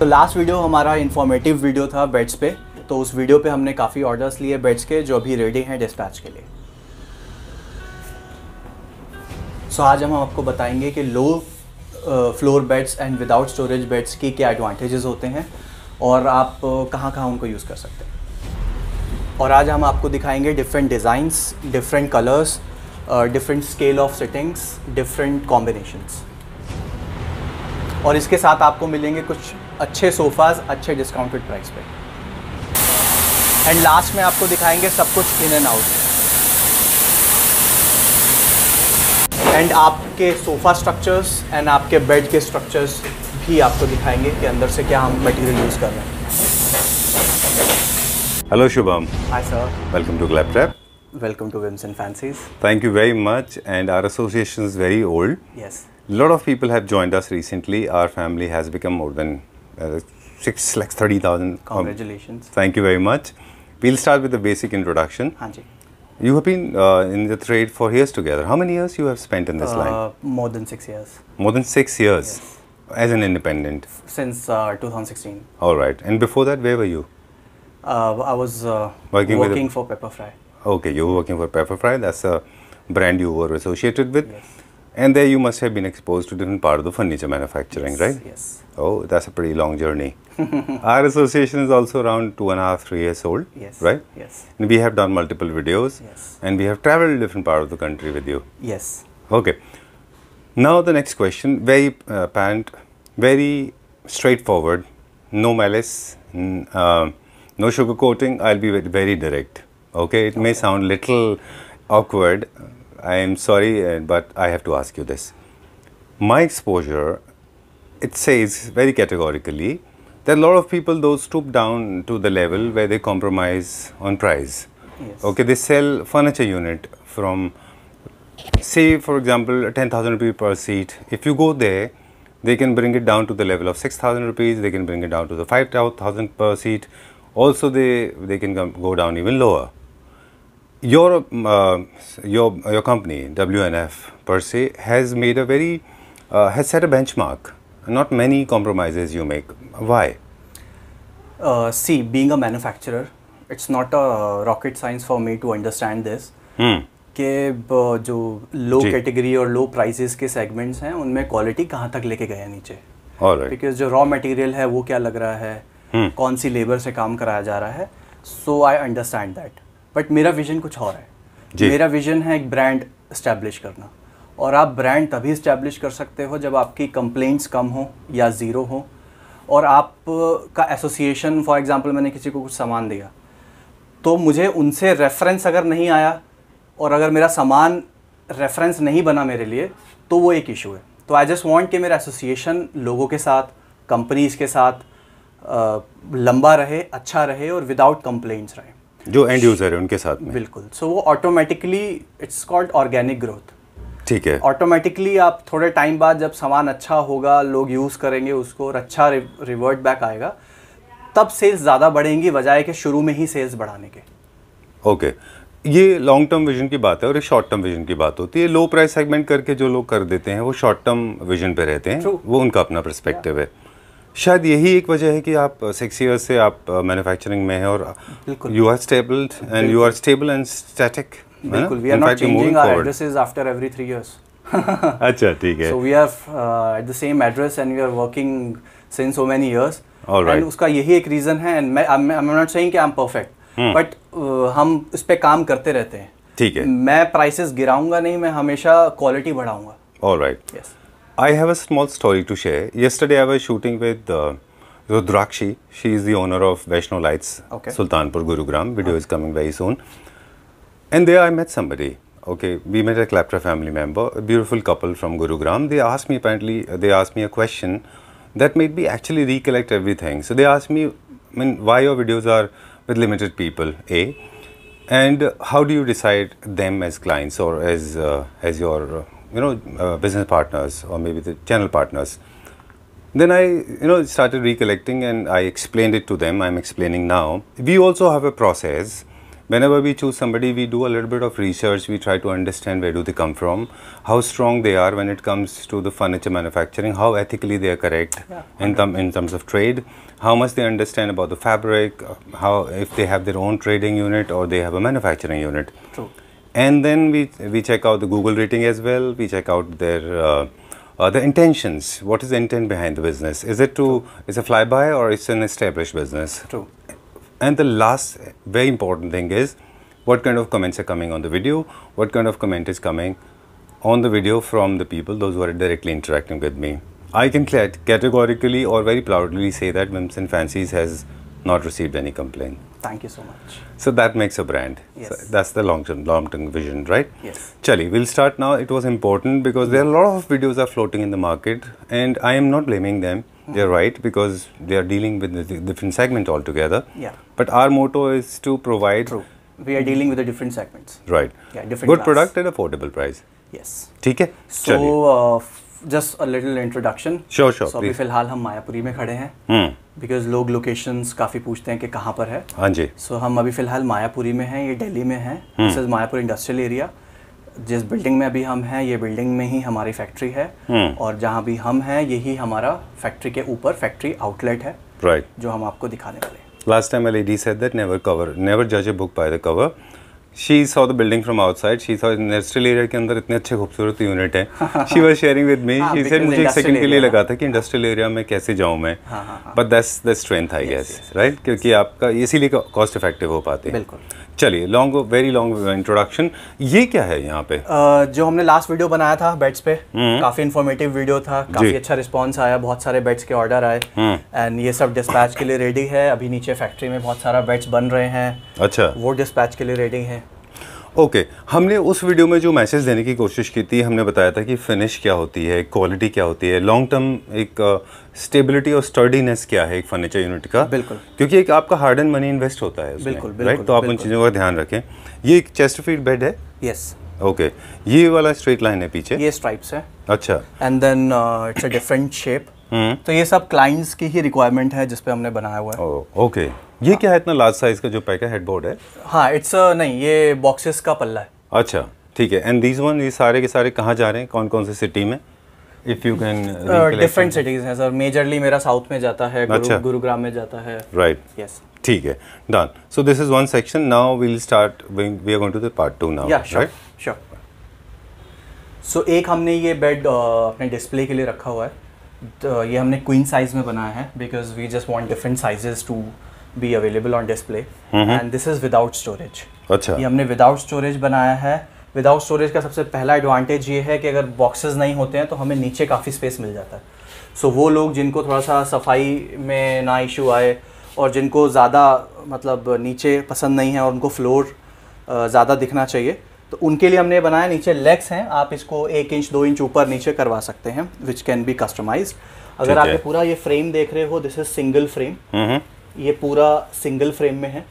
तो last video हमारा informative video था बेड्स पे, तो उस वीडियो पे हमने काफ़ी ऑर्डर्स लिए बेड्स के जो अभी रेडी हैं डिस्पैच के लिए। सो आज हम आपको बताएंगे कि low floor beds and without storage beds की क्या एडवांटेजेस होते हैं और आप कहाँ कहाँ उनको यूज़ कर सकते हैं। और आज हम आपको दिखाएंगे different designs, different colours, different scale of sittings, different combinations. और इसके साथ आपको मिलेंगे कुछ अच्छे सोफ़ाज़ अच्छे डिस्काउंटेड प्राइस पे। एंड लास्ट में आपको दिखाएंगे सब कुछ इन एंड आउट। एंड आपके सोफ़ा स्ट्रक्चर्स एंड आपके बेड के स्ट्रक्चर्स भी आपको दिखाएंगे कि अंदर से क्या हम मटेरियल यूज़ कर रहे हैं। Hello Shubham. Hi sir. Welcome to Claptrap. Welcome to Whims and Fancies. Thank you very much, and our association is very old. Yes. A lot of people have joined us recently. Our family has become more than 630,000. Congratulations. Thank you very much. We'll start with the basic introduction. हाँ जी. You have been in the trade for years together. How many years you have spent in this line? More than 6 years. More than 6 years. Yes. As an independent. Since 2016. All right. And before that, where were you? I was working for Pepperfry. Okay, you were working for Pepperfry. That's a brand you were associated with. Yes. And there you must have been exposed to different part of the furniture manufacturing, Yes, right? yes. Oh, that's a pretty long journey. Our association is also around 2.5, 3 years old, Yes. right? Yes. And we have done multiple videos, Yes. and we have traveled different part of the country with you. Yes. Okay. Now the next question, very apparent, very straightforward, no malice, no sugarcoating. I'll be very direct. Okay, it may sound little awkward. I am sorry, but I have to ask you this. My exposure, it says very categorically that a lot of people those stoop down to the level where they compromise on price. Yes. Okay, they sell furniture unit from, say for example, 10,000 rupees per seat. If you go there, they can bring it down to the level of 6,000 rupees. They can bring it down to the 5,000 per seat. Also, they can go down even lower. Your company WNF per se has made a very has set a benchmark. Not many compromises you make. Why? See, being a manufacturer, it's not a rocket science for me to understand this. कि जो लो category और low prices के segments हैं उनमें quality कहाँ तक लेके गया नीचे। बिकॉज जो रॉ मटेरियल है वो क्या लग रहा है, कौन सी लेबर से काम कराया जा रहा है। सो आई अंडरस्टैंड दैट, बट मेरा विजन कुछ और है। मेरा विजन है एक ब्रांड इस्टेब्लिश करना, और आप ब्रांड तभी इस्टेब्लिश कर सकते हो जब आपकी कंप्लेंट्स कम हो या ज़ीरो हो, और आपका एसोसिएशन, फॉर एग्जांपल मैंने किसी को कुछ सामान दिया तो मुझे उनसे रेफरेंस अगर नहीं आया और अगर मेरा सामान रेफरेंस नहीं बना मेरे लिए, तो वो एक इशू है। तो आई जस्ट वांट कि मेरा एसोसिएशन लोगों के साथ, कंपनीज़ के साथ लंबा रहे, अच्छा रहे और विदाउट कंप्लेंट्स रहे, जो एंड यूज़र है उनके साथ में। बिल्कुल। सो वो automatically, it's called organic growth. ठीक है। ऑटोमेटिकली आप थोड़े टाइम बाद जब सामान अच्छा होगा, लोग यूज़ करेंगे उसको और अच्छा रिवर्ट बैक आएगा, तब सेल्स ज़्यादा बढ़ेंगी बजाय के शुरू में ही सेल्स बढ़ाने के। ओके, ये लॉन्ग टर्म विजन की बात है और एक शॉर्ट टर्म विजन की बात होती है। लो प्राइस सेगमेंट करके जो लोग कर देते हैं वो शॉर्ट टर्म विजन पे रहते हैं। True. वो उनका अपना पर्सपेक्टिव है। शायद यही एक वजह है कि आप 6 years से आप मैन्युफैक्चरिंग में हैं और you are stable and static. बिल्कुल, we are not changing our addresses after every 3 years. अच्छा, ठीक है। So we are at the same address and we are working since so many years. And उसका यही एक रीज़न है। And I am not saying कि I M perfect, but हम इस पे काम करते रहते हैं। ठीक है। मैं प्राइसेस गिराऊंगा नहीं, मैं हमेशा क्वालिटी बढ़ाऊंगा। Alright, yes. I have a small story to share. Yesterday I was shooting with Rudrakshi. She is the owner of Vaishno Lights, Sultanpur, Gurugram. Video is coming very soon. And there I met somebody. Okay, we met a Claptrap family member, a beautiful couple from Gurugram. They asked me a question that made me actually recollect everything. So they asked me, why your videos are with limited people, A, and how do you decide them as clients or as your business partners or maybe the channel partners? Then I started recollecting and I explained it to them. I'm explaining now. We also have a process whenever we choose somebody, we do a little bit of research. We try to understand where do they come from, how strong they are when it comes to the furniture manufacturing, how ethically they are correct in terms of trade, how much they understand about the fabric, how if they have their own trading unit or they have a manufacturing unit. True. And then we check out the Google rating as well. We check out their the intentions. What is the intent behind the business? Is it is a flyby or it's an established business? True. And the last very important thing is what kind of comments are coming on the video, what kind of comment is coming on the video from the people, those who are directly interacting with me. I can categorically or very proudly say that Whims and Fancies has not received any complaint. Thank you so much. So that makes a brand. Yes. So that's the long-term vision, right? Yes. Chali, we'll start now. It was important because there are a lot of videos are floating in the market, and I am not blaming them. They're right because they are dealing with the different segment altogether. Yeah. But our motto is to provide. True. We are dealing with the different segments. Right. Yeah, different good class. product at affordable price. Yes. ठीक है. So just a little introduction. Sure. So अभी फिलहाल हम मायापुरी में खड़े हैं. Because लोग locations काफ़ी पूछते हैं कि कहाँ पर है. हाँ जी. So हम अभी फिलहाल मायापुरी में हैं. ये दिल्ली में है. This is Mayapur industrial area. जिस बिल्डिंग में अभी हम हैं ये बिल्डिंग में ही हमारी फैक्ट्री है. और जहाँ भी हम हैं यही हमारा फैक्ट्री के ऊपर फैक्ट्री आउटलेट है. Right. जो हम आपको दिखाने वाले हैं. Last time a lady said that never judge a book by the cover. She saw the building from outside. She saw industrial area के अंदर इतने अच्छे खूबसूरत यूनिट हैं. She was sharing with me. She said मुझे एक second के लिए लगा था कि इंडस्ट्रियल एरिया में कैसे जाऊँ मैं. But that's the strength I guess, right? क्योंकि आपका इसीलिए कॉस्ट इफेक्टिव हो पाते हैं. बिल्कुल. चलिए वेरी लॉन्ग इंट्रोडक्शन. ये क्या है यहाँ पे? जो हमने लास्ट वीडियो बनाया था बेड्स पे, काफी इन्फॉर्मेटिव वीडियो था. काफी अच्छा रिस्पांस आया. बहुत सारे बेड्स के ऑर्डर आए. एंड ये सब डिस्पैच के लिए रेडी है. अभी नीचे फैक्ट्री में बहुत सारा बेड्स बन रहे हैं. अच्छा. वो डिस्पैच के लिए रेडी है. ओके. हमने उस वीडियो में जो मैसेज देने की कोशिश की थी, हमने बताया था कि फिनिश क्या होती है, क्वालिटी क्या होती है, लॉन्ग टर्म एक स्टेबिलिटी और स्टर्डीनेस क्या है एक फर्नीचर यूनिट का. बिल्कुल. क्योंकि एक आपका हार्ड एंड मनी इन्वेस्ट होता है उसमें. बिल्कुल. राइट. तो आप उन चीज़ों का ध्यान रखें. ये एक चेस्टरफील्ड बेड है. यस. ओके. ये वाला स्ट्रेट लाइन है पीछे. ये स्ट्राइप्स है. अच्छा. And then it's a different shape. तो ये सब क्लाइंट्स की ही रिक्वायरमेंट है जिस पे हमने बनाया हुआ है. ओके. ये क्या है इतना लार्ज साइज का जो पैक है, हेडबोर्ड है? हाँ, इट्स नहीं, ये बॉक्सेस का पल्ला है. अच्छा, ठीक है. एंड दीज वन, ये सारे के सारे कहाँ जा रहे हैं, कौन कौन से सिटी में? If you can. Different cities हैं सर. मेजरली मेरा साउथ में जाता है. अच्छा. गुरुग्राम में जाता है. राइट. यस. ठीक है. Done. So this is one section. Now we will start, we are going to the part 2 now. Right. Sure. So एक हमने ये बेड अपने डिस्प्ले के लिए रखा हुआ है. तो ये हमने क्वीन साइज में बनाया है because we just want different sizes to be available on display. And this is without storage. अच्छा. ये हमने विदाउट स्टोरेज बनाया है. विदाउट स्टोरेज का सबसे पहला एडवांटेज ये है कि अगर बॉक्सेस नहीं होते हैं तो हमें नीचे काफ़ी स्पेस मिल जाता है. सो वो लोग जिनको थोड़ा सा सफाई में ना इशू आए और जिनको ज़्यादा मतलब नीचे पसंद नहीं है और उनको फ्लोर ज़्यादा दिखना चाहिए, तो उनके लिए हमने बनाया. नीचे लेग्स हैं, आप इसको 1 इंच 2 इंच ऊपर नीचे करवा सकते हैं, विच कैन बी कस्टमाइज. अगर आप ये पूरा ये फ्रेम देख रहे हो, दिस इज सिंगल फ्रेम. ये पूरा सिंगल फ्रेम में है,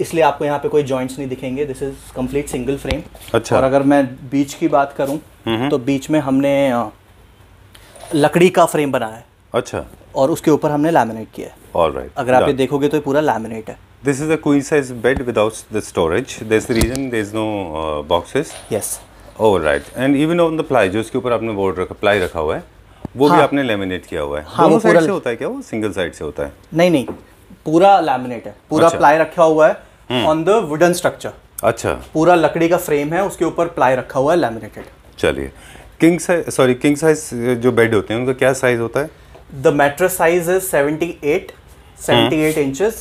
इसलिए आपको यहाँ पे कोई जॉइंट्स नहीं दिखेंगे. This is complete single frame. अच्छा. और अगर मैं बीच की बात करूँ तो बीच में हमने लकड़ी का फ्रेम बनाया है. अच्छा. और उसके ऊपर हमने लैमिनेट किया है. ऑलराइट. अगर आप ये देखोगे तो ये पूरा लैमिनेट है. This is a queen size bed without the storage. There's the reason there's no boxes. Yes. Oh right. And even on the ply, जो इसके ऊपर आपने बोर्ड रखा, प्लाई रखा हुआ है, वो भी आपने लेमिनेट किया हुआ है. हाँ, दोनों साइड से होता है क्या, वो सिंगल साइड से होता है? नहीं, पूरा लैमिनेट है. पूरा प्लाई रखा हुआ है ऑन द वुडन स्ट्रक्चर. अच्छा. पूरा लकड़ी का फ्रेम है, उसके ऊपर प्लाई रखा हुआ है लैमिनेटेड. चलिए. किंग साइज जो बेड होते हैं उनका क्या साइज होता है? The mattress size is 78 inches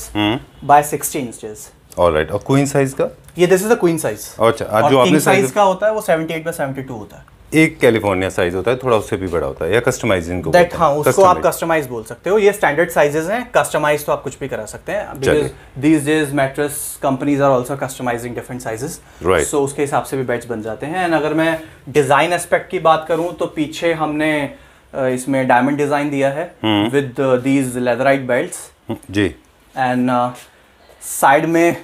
by 60 inches. Alright. और क्वीन साइज का? ये this is the queen size. अच्छा. और जो आपने साइज का होता है वो 78 by 72 होता है. एक कैलिफोर्निया साइज होता है, थोड़ा उससे भी बड़ा होता है, या कस्टमाइजिंग को? दैट, हाँ, उसको आप कस्टमाइज बोल सकते हो. ये स्टैंडर्ड साइजेस हैं. कस्टमाइज तो आप कुछ भी करा सकते हैं because these days mattress companies are also customising different sizes. So उसके हिसाब से भी बेड्स बन जाते हैं. एंड अगर मैं डिजाइन एस्पेक्ट की बात करूं तो पीछे हमने इसमें डायमंड डिजाइन दिया है विद दीज लेदराइट बेल्ट्स जी. एंड साइड में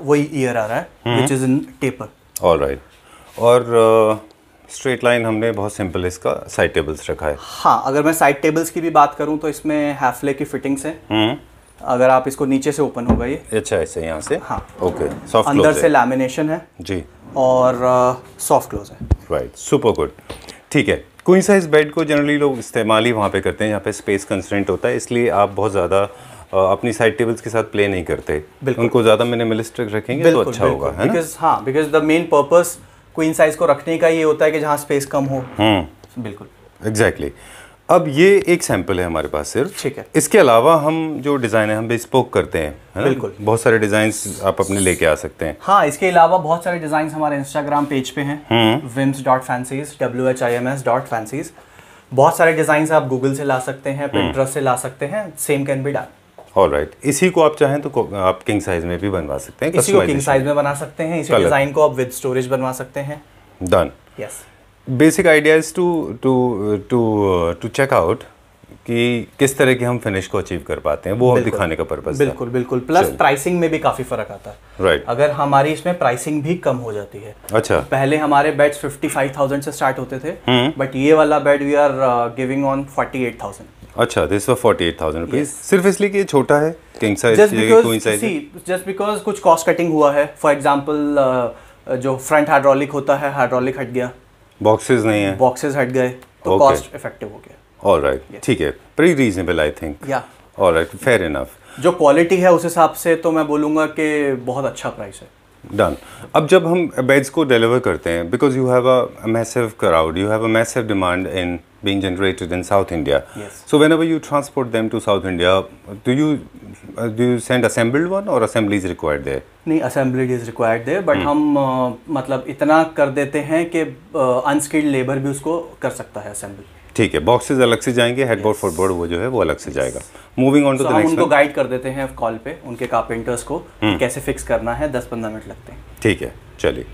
वही ईयर आ रहा है which is in taper. Alright. और स्ट्रेट लाइन हमने बहुत सिंपल इसका साइड टेबल्स रखा है. हाँ, अगर मैं साइड टेबल्स की भी बात करूं तो इसमें हाफले की फिटिंग्स हैं. अगर आप इसको नीचे से ओपन होगा ये, अच्छा ऐसे यहाँ से, हाँ ओके, सॉफ्ट अंदर से लैमिनेशन है जी और सॉफ्ट क्लोज है। Right, super good. ठीक है, क्वीन साइज बेड को जनरली लोग इस्तेमाल ही वहाँ पे करते हैं जहाँ पे स्पेस कंस्ट्रेंट होता है, इसलिए आप बहुत ज़्यादा अपनी साइड टेबल्स के साथ प्ले नहीं करते, उनको ज़्यादा मिनिमलिस्टिक रखेंगे तो अच्छा होगा, है ना? हाँ, because the main purpose queen size को रखने का ये होता है कि जहाँ स्पेस कम हो। बिल्कुल, एग्जैक्टली। अब ये एक सैंपल है हमारे पास सिर्फ, ठीक है। इसके अलावा हम जो डिज़ाइन है हम बेस्पोक करते हैं, है ना? बिल्कुल, बहुत सारे डिज़ाइंस आप अपने लेके आ सकते हैं। हाँ, इसके अलावा बहुत सारे डिज़ाइन हमारे इंस्टाग्राम पेज पे हैं, wims.fancies, WHIMS.fancies। बहुत सारे डिज़ाइन आप गूगल से ला सकते हैं, पिंटरेस्ट से ला सकते हैं, same can be done. Alright, इसी को आप चाहें तो आप किंग साइज में भी बनवा सकते हैं, इसी को किंग साइज में बना सकते हैं, इसी डिज़ाइन को आप विद स्टोरेज बनवा सकते हैं। Done. Yes, basic idea is to check out कि किस तरह की हम फिनिश को अचीव कर पाते हैं, वो दिखाने का पर्पस है। बिल्कुल बिल्कुल, प्लस प्राइसिंग में भी काफ़ी फ़र्क आता है। राइट, अगर हमारी इसमें प्राइसिंग भी कम हो जाती है। अच्छा, पहले हमारे बेड्स 55,000 से स्टार्ट होते थे, बट ये वाला bed we are giving on 48,000। अच्छा, दिस वाज 48,000 रुपीज, सिर्फ इसलिए कि ये छोटा है, king size queen size. Just because कुछ कॉस्ट कटिंग हुआ है। फॉर एग्जांपल जो फ्रंट हाइड्रोलिक होता है, हाइड्रोलिक हट गया, बॉक्सेस नहीं है, बॉक्सेस हट गए, तो कॉस्ट इफेक्टिव हो गया। ऑलराइट, ठीक है, प्री रीजनेबल आई थिंक। या ऑलराइट, फेयर इनफ। जो क्वालिटी है उस हिसाब से तो मैं बोलूँगा कि बहुत अच्छा प्राइस है। डन। अब जब हम बेड्स को डिलीवर करते हैं, because you have a massive crowd, you have a massive demand in being generated in South India. Yes. So whenever you transport them to South India, do you send assembled one or assembly is required there? नहीं, assembly is required there, but हम मतलब इतना कर देते हैं कि unskilled labour भी उसको कर सकता है असेंबल। ठीक है, बॉक्सेस अलग से जाएंगे, हेडबोर्ड फुटबोर्ड वो जो है वो अलग से जाएगा। Moving on to the next, उनको गाइड कर देते हैं कॉल पे, उनके कारपेंटर्स को कैसे फिक्स करना है, 10-15 मिनट लगते हैं। ठीक है, चलिए।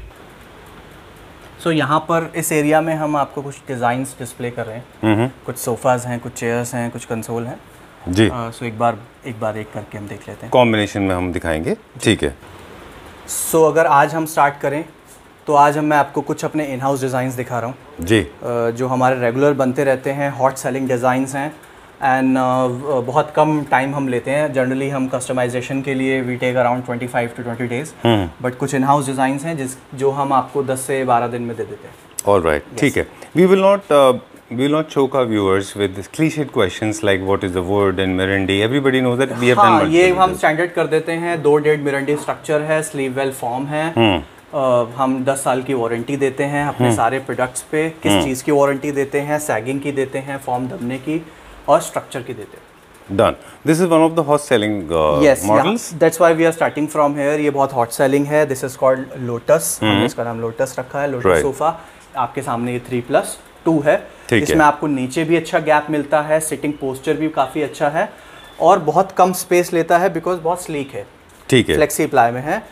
सो यहाँ पर इस एरिया में हम आपको कुछ डिज़ाइंस डिस्प्ले कर रहे हैं। कुछ सोफाज हैं, कुछ चेयर्स हैं, कुछ कंसोल हैं जी। सो एक बार एक करके हम देख लेते हैं, कॉम्बिनेशन में हम दिखाएंगे। ठीक है। सो अगर आज हम स्टार्ट करें तो आज मैं आपको कुछ अपने इन हाउस डिज़ाइंस दिखा रहा हूँ जी, जो हमारे रेगुलर बनते रहते हैं, हॉट सेलिंग डिज़ाइंस हैं एंड बहुत कम टाइम हम लेते हैं। जनरली हम कस्टमाइजेशन के लिए we take around 25 to 20 days, but कुछ इन हाउस डिज़ाइंस हैं जो हम आपको 10 से 12 दिन में दे देते हैं। ऑलराइट, ठीक है। We will not choke our viewers with cliched questions like what is the wood and Mirandi. Everybody knows that we have done multiple. ये हम स्टैंडर्ड कर देते हैं। 2.5 Mirandi स्ट्रक्चर है, स्लीव वेल फॉर्म है। हम 10 साल की वारंटी देते हैं अपने सारे प्रोडक्ट्स पे। किस चीज़ की वारंटी देते हैं? सैगिंग की देते हैं, फॉर्म दबने की और स्ट्रक्चर की देते हैं। Done. This is one of the hot selling models. Yeah, that's why we are starting from here. ये बहुत hot selling है। This is called Lotus. हमने इसका नाम Lotus रखा है। Lotus सोफा आपके सामने ये 3+2 है। इसमें आपको नीचे भी अच्छा गैप मिलता है, सिटिंग पोस्चर भी काफ़ी अच्छा है और बहुत कम स्पेस लेता है बिकॉज बहुत स्लीक है। ठीक है, फ्लेक्सी प्लाई में है,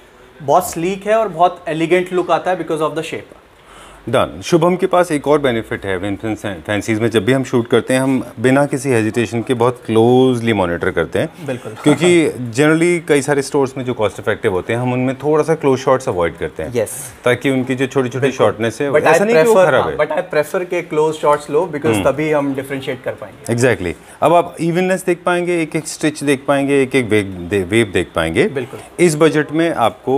बहुत स्लीक है और बहुत एलिगेंट लुक आता है because of the shape. Done. Shubham के पास एक और बेनिफिट है विम्स फैंसीज में, जब भी हम शूट करते हैं हम बिना किसी हेजिटेशन के बहुत क्लोजली मॉनिटर करते हैं। बिल्कुल। क्योंकि जनरली कई सारे स्टोर्स में जो कॉस्ट इफेक्टिव होते हैं हम उनमें थोड़ा सा क्लोज शॉट्स अवॉइड करते हैं। यस। ताकि उनकी जो छोटी छोटी शॉर्टनेस है, ऐसा नहीं कि वो खराब है, बट आई प्रेफर के क्लोज शॉट्स लो बिकॉज तभी हम डिफरेंशिएट कर पाएंगे। एग्जैक्टली। अब आप इवननेस देख पाएंगे, एक एक स्टिच देख पाएंगे, एक एक वेव देख पाएंगे। बिल्कुल। इस बजट में आपको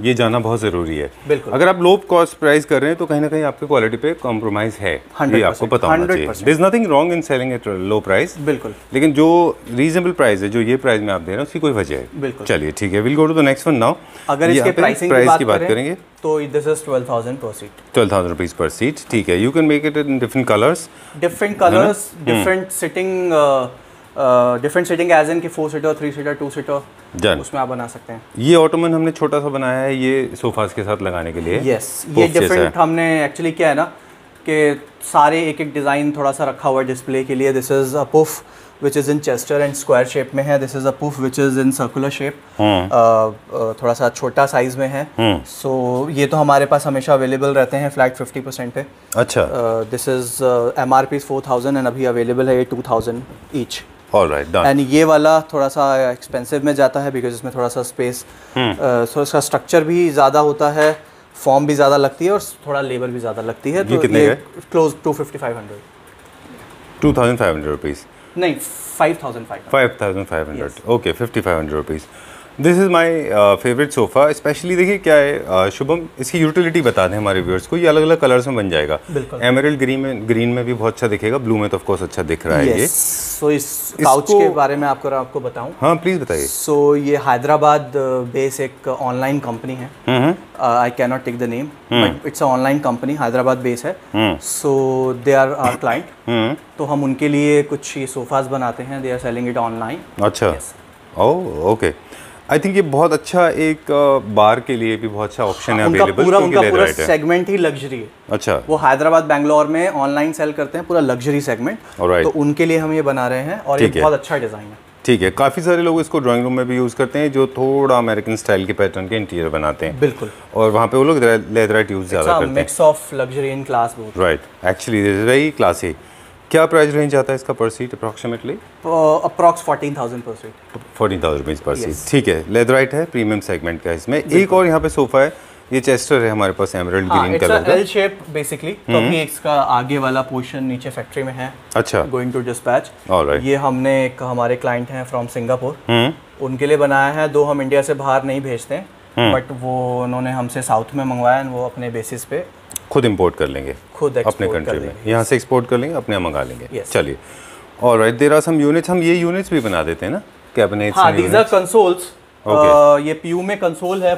ये जाना बहुत ज़रूरी है। बिल्कुल। अगर आप लो कॉस्ट प्राइस कर रहे हैं तो कहीं ना कहीं आपके क्वालिटी पे कॉम्प्रोमाइज है, ये आपको पता होना चाहिए। There is nothing wrong in selling at low price. बिल्कुल। लेकिन जो रीजनेबल प्राइस है, जो ये प्राइस में आप दे रहे हैं उसकी कोई वजह है। बिल्कुल। चलिए ठीक है, will go to the next one now. अगर इसके प्राइस की बात करेंगे तो this is 12,000 per seat. 12,000 rupees per seat, ठीक है। You can make it in different colours, different sitting edge in कि 4 सीटर, 3 सीटर, 2 सीटर, उसमें आप बना सकते हैं। ये ऑटोमन हमने छोटा सा बनाया है, ये सोफास के साथ लगाने के लिए। यस, ये डिफरेंट हमने एक्चुअली क्या है ना कि सारे एक एक डिज़ाइन थोड़ा सा रखा हुआ है डिस्प्ले के लिए। This is a puff which is in Chester and square shape में है। This is a puff which is in circular shape, थोड़ा सा छोटा साइज में है। सो ये तो हमारे पास हमेशा अवेलेबल रहते हैं, फ्लैट 50% पे। अच्छा। दिस इज़ MRP 4,000 एंड अभी अवेलेबल है ये 2,000 ईच। Alright, done. एंड ये वाला थोड़ा सा एक्सपेंसिव में जाता है बिकॉज इसमें थोड़ा सा स्पेस, सो इसका स्ट्रक्चर भी ज़्यादा होता है, फॉर्म भी ज़्यादा लगती है और थोड़ा लेबर भी ज़्यादा लगती है। तो कितने ये क्लोज टू 2,500 रुपीज़। नहीं 5500 okay 5500 rupees. This is my favourite sofa. Specially देखिए क्या है शुभम, इसकी यूटिलिटी बता दें हमारे व्यूअर्स को। ये अलग अलग कलर्स में बन जाएगा। एमरल्ड ग्रीन में भी बहुत अच्छा दिखेगा, ब्लू में तो ऑफ कोर्स अच्छा दिख रहा है ये। सो इस काउच के बारे में आपको बताऊं? हाँ प्लीज़ बताइए। सो ये हैदराबाद बेस एक ऑनलाइन कंपनी है। I can not take the name, but it's a online company, Hyderabad base है। So they are our client, तो हम उनके लिए कुछ ये सोफाज बनाते हैं। They are selling it online. अच्छा, ओह ओके। आई थिंक ये बहुत अच्छा एक बार के लिए भी बहुत अच्छा ऑप्शन है अवेलेबल। उनका पूरा सेगमेंट ही लग्जरी है। अच्छा, वो हैदराबाद बेंगलोर में ऑनलाइन सेल करते हैं पूरा लग्जरी सेगमेंट, तो उनके लिए हम ये बना रहे हैं और ये बहुत अच्छा डिज़ाइन है। ठीक है, काफ़ी सारे लोग इसको ड्राइंग रूम में भी यूज़ करते हैं जो थोड़ा अमेरिकन स्टाइल के पैटर्न के इंटीरियर बनाते हैं। बिल्कुल, और वहाँ पे वो लोग लेदराइट यूज़ ज़्यादा करते हैं। Mix of luxury and class both. Right, actually this is very classy. क्या प्राइस रेंज आता है इसका पर सीट अप्रॉक्सीमेटली? अप्रॉक्स 14,000 पर सीट। 14,000 रुपीज़ पर सीट, ठीक है। लेदराइट है, प्रीमियम सेगमेंट का इसमें। एक और यहाँ पे सोफ़ा है, ये चेस्टर है हमारे पास एमरल्ड ग्रीन कलर का। एल शेप बेसिकली, तो अभी इसका आगे वाला पोर्शन नीचे फैक्ट्री में है। अच्छा, गोइंग टू डिस्पैच। ऑलराइट। ये हमने एक हमारे क्लाइंट हैं फ्रॉम सिंगापुर, उनके लिए बनाया है। दो हम इंडिया से बाहर नहीं भेजते हैं, बट वो उन्होंने हमसे साउथ में मंगवाया, वो अपने बेसिस पे खुद इंपोर्ट कर लेंगे, खुद अपने कंट्री में, यहाँ से एक्सपोर्ट कर लेंगे, अपने मंगा लेंगे। चलिए, alright. There are some units, हम ये यूनिट्स भी बना देते हैं ना, कैबिनेट्स। हाँ, दीज आर कंसोल्स। ये पीयू में कंसोल है।